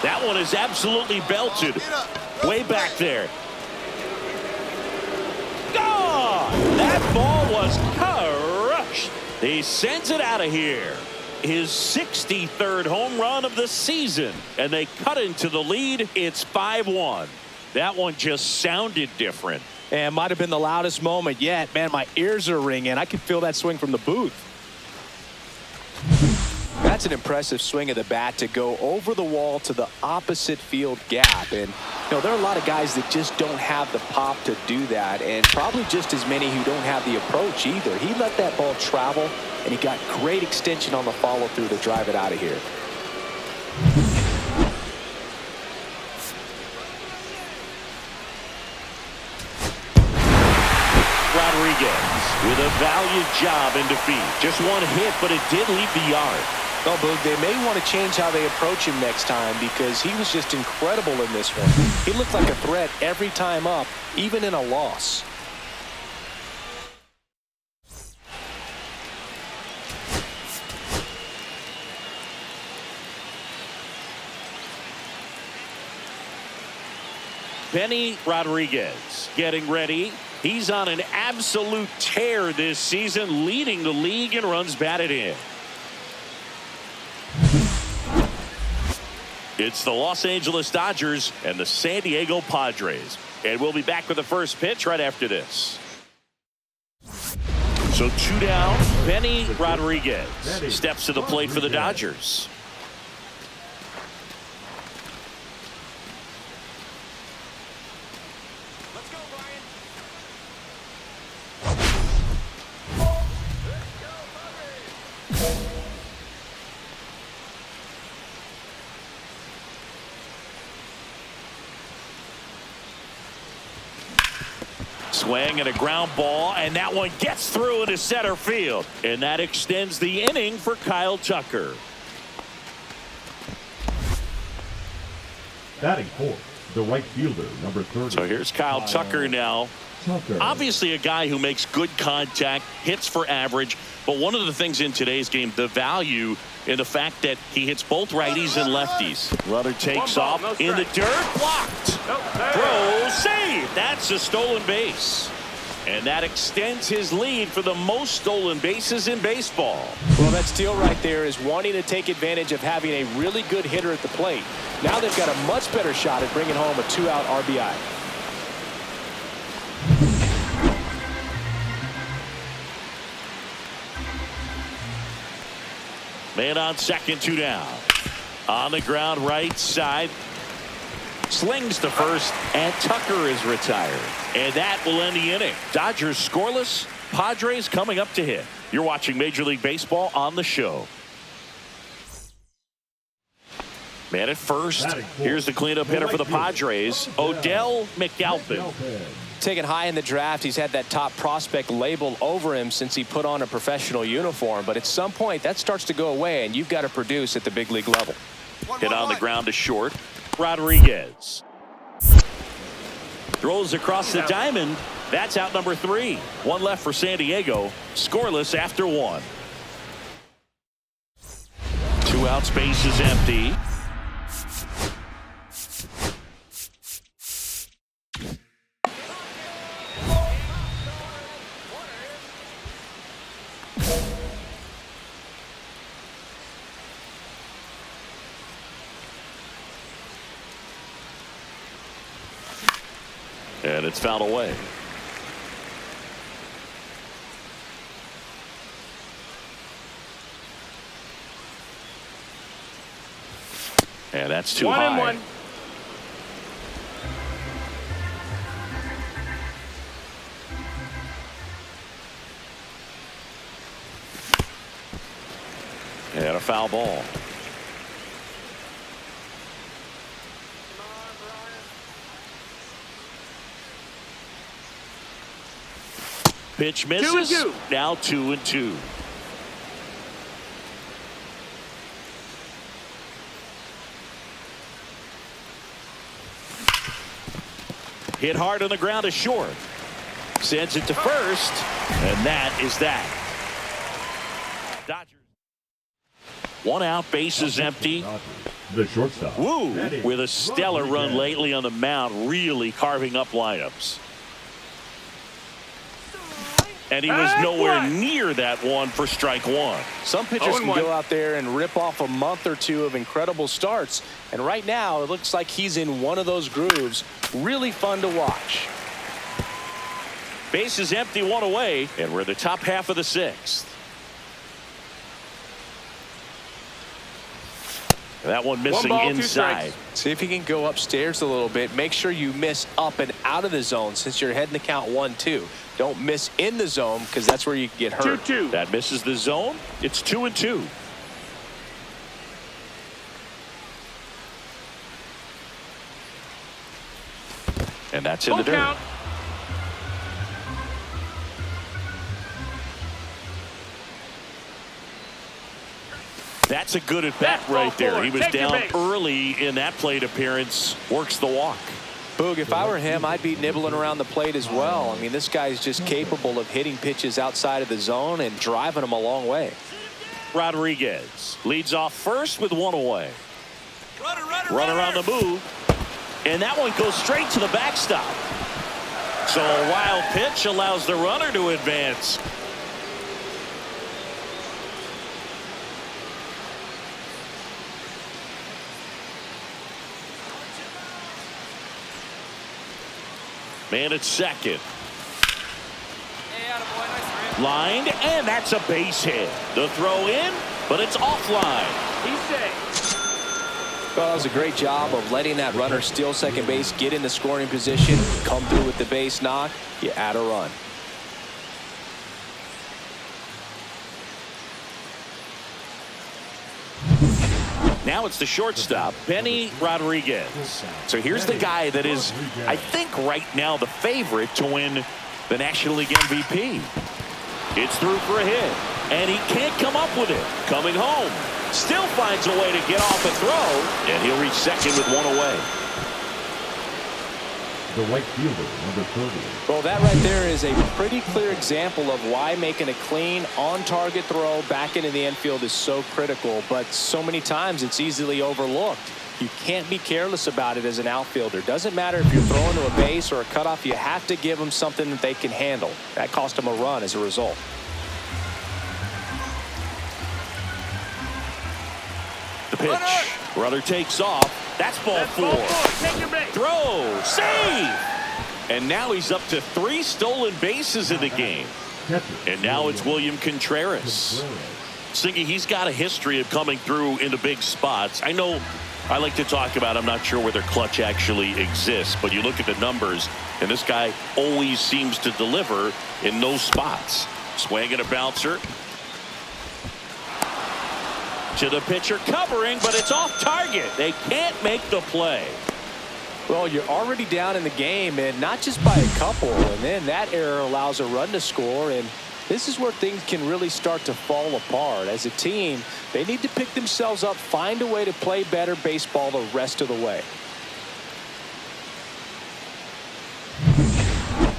That one is absolutely belted. Way back there. Gone! That ball was crushed. He sends it out of here. His 63rd home run of the season. And they cut into the lead. It's 5-1. That one just sounded different. And might have been the loudest moment yet. Man, my ears are ringing. I can feel that swing from the booth. That That's an impressive swing of the bat to go over the wall to the opposite field gap. And, there are a lot of guys that just don't have the pop to do that, and probably just as many who don't have the approach either. He let that ball travel, and he got great extension on the follow-through to drive it out of here. Rodriguez with a valiant job in defeat. Just one hit, but it did leave the yard. Well, Boog, they may want to change how they approach him next time because he was just incredible in this one. He looked like a threat every time up, even in a loss. Benny Rodriguez getting ready. He's on an absolute tear this season, leading the league in runs batted in. It's the Los Angeles Dodgers and the San Diego Padres. And we'll be back with the first pitch right after this. So 2 down. Benny Rodriguez steps to the plate for the Dodgers. Swing and a ground ball, and that one gets through into center field. And that extends the inning for Kyle Tucker. Batting fourth, the right fielder, number 30. So here's Kyle Tucker now. Tucker. Obviously a guy who makes good contact, hits for average, but one of the things in today's game, the value in the fact that he hits both righties and lefties. Runner takes ball, off no in the dirt, blocked. Throw, save. That's a stolen base. And that extends his lead for the most stolen bases in baseball. Well, that steal right there is wanting to take advantage of having a really good hitter at the plate. Now they've got a much better shot at bringing home a 2-out RBI. Man on second, 2 down. On the ground, right side. Slings to first, and Tucker is retired. And that will end the inning. Dodgers scoreless. Padres coming up to hit. You're watching Major League Baseball on the show. Man at first. Here's the cleanup hitter for the Padres, Odell McAlpin. Taken high in the draft, he's had that top prospect label over him since he put on a professional uniform. But at some point, that starts to go away, and you've got to produce at the big league level. Hit on the ground to short. Rodriguez throws across the diamond. That's out number 3. One left for San Diego. Scoreless after 1. 2 outs, base is empty. And it's fouled away. And that's too high. 1-1. And a foul ball. Pitch misses. 2-2. Now 2-2. Hit hard on the ground to short. Sends it to first. And that is that. Dodgers. 1 out, bases empty. The shortstop. Woo, with a stellar run lately on the mound, really carving up lineups. And he was nowhere near that one for strike 1. Some pitchers can go out there and rip off a month or 2 of incredible starts. And right now, it looks like he's in one of those grooves. Really fun to watch. Base is empty, 1 away, and we're in the top half of the 6th. That one missing ball, 2 inside. strikes. See if you can go upstairs a little bit. Make sure you miss up and out of the zone since you're heading to count 1-2. Don't miss in the zone because that's where you can get hurt. 2-2. That misses the zone. It's 2-2. And that's in the dirt. Count. That's a good at bat That's ball right there. 4. He was Take your down base. early in that plate appearance. Works the walk. Boog, if I were him, I'd be nibbling around the plate as well. I mean, this guy's just capable of hitting pitches outside of the zone and driving them a long way. Rodriguez leads off first with 1 away. Runner on the move. And that one goes straight to the backstop. So a wild pitch allows the runner to advance. Man at second. Lined, and that's a base hit. The throw in, but it's offline. He's safe. Well, that was a great job of letting that runner steal second base, get in the scoring position, come through with the base knock. You add a run. Now it's the shortstop, Benny Rodriguez. So here's the guy that is, I think, right now the favorite to win the National League MVP. It's through for a hit, and he can't come up with it. Coming home, still finds a way to get off a throw, and he'll reach second with 1 away. The right fielder, number 30. Well, that right there is a pretty clear example of why making a clean, on-target throw back into the infield is so critical, but so many times it's easily overlooked. You can't be careless about it as an outfielder. Doesn't matter if you're throwing to a base or a cutoff, you have to give them something that they can handle. That cost them a run as a result. The pitch. Runner takes off. That's ball 4. Take your base. Throw. Save. And now he's up to 3 stolen bases in the game. And now it's William Contreras. Singy, he's got a history of coming through into big spots. I know I like to talk about, I'm not sure whether clutch actually exists, but you look at the numbers, and this guy always seems to deliver in those spots. Swing and a bouncer. To the pitcher covering, but it's off target. They can't make the play. Well, you're already down in the game, and not just by a couple, and then that error allows a run to score, and this is where things can really start to fall apart. As a team, they need to pick themselves up, find a way to play better baseball the rest of the way.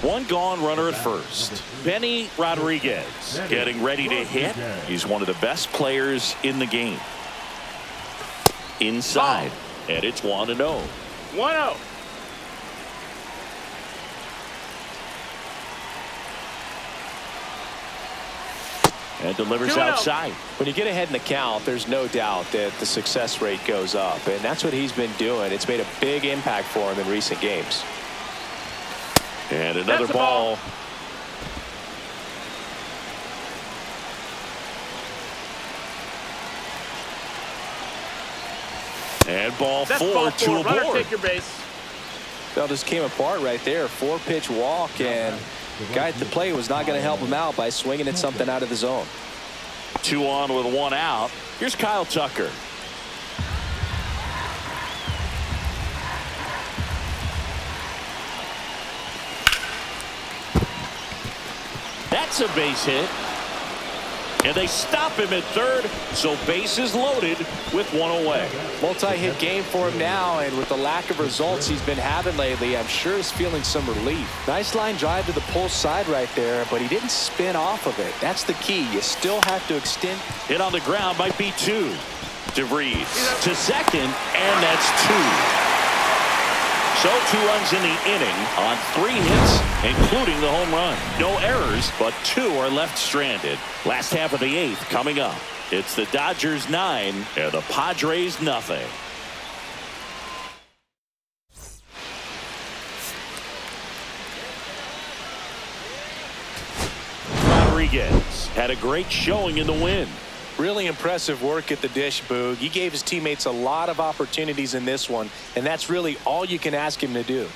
One gone, runner at first. Benny Rodriguez getting ready to hit. He's one of the best players in the game. Inside, and it's 1-0. 1-0. And delivers 2-0. outside. When you get ahead in the count, there's no doubt that the success rate goes up, and that's what he's been doing. It's made a big impact for him in recent games. And another That's a ball. And ball That's 4 ball to 4. a Runner, board. take your base. Well, just came apart right there. 4-pitch walk, and the guy at the plate was not going to help him out by swinging at something out of the zone. 2 on with 1 out. Here's Kyle Tucker. That's a base hit. And they stop him at third, so bases loaded with 1 away. Multi-hit game for him now, and with the lack of results he's been having lately, I'm sure he's feeling some relief. Nice line drive to the pull side right there, but he didn't spin off of it. That's the key. You still have to extend. Hit on the ground might be 2. DeVries to second, and that's 2. So 2 runs in the inning on 3 hits, including the home run. No errors, but 2 are left stranded. Last half of the 8th coming up. It's the Dodgers 9 and the Padres nothing. Rodriguez had a great showing in the win. Really impressive work at the dish, Boog. He gave his teammates a lot of opportunities in this one, and that's really all you can ask him to do.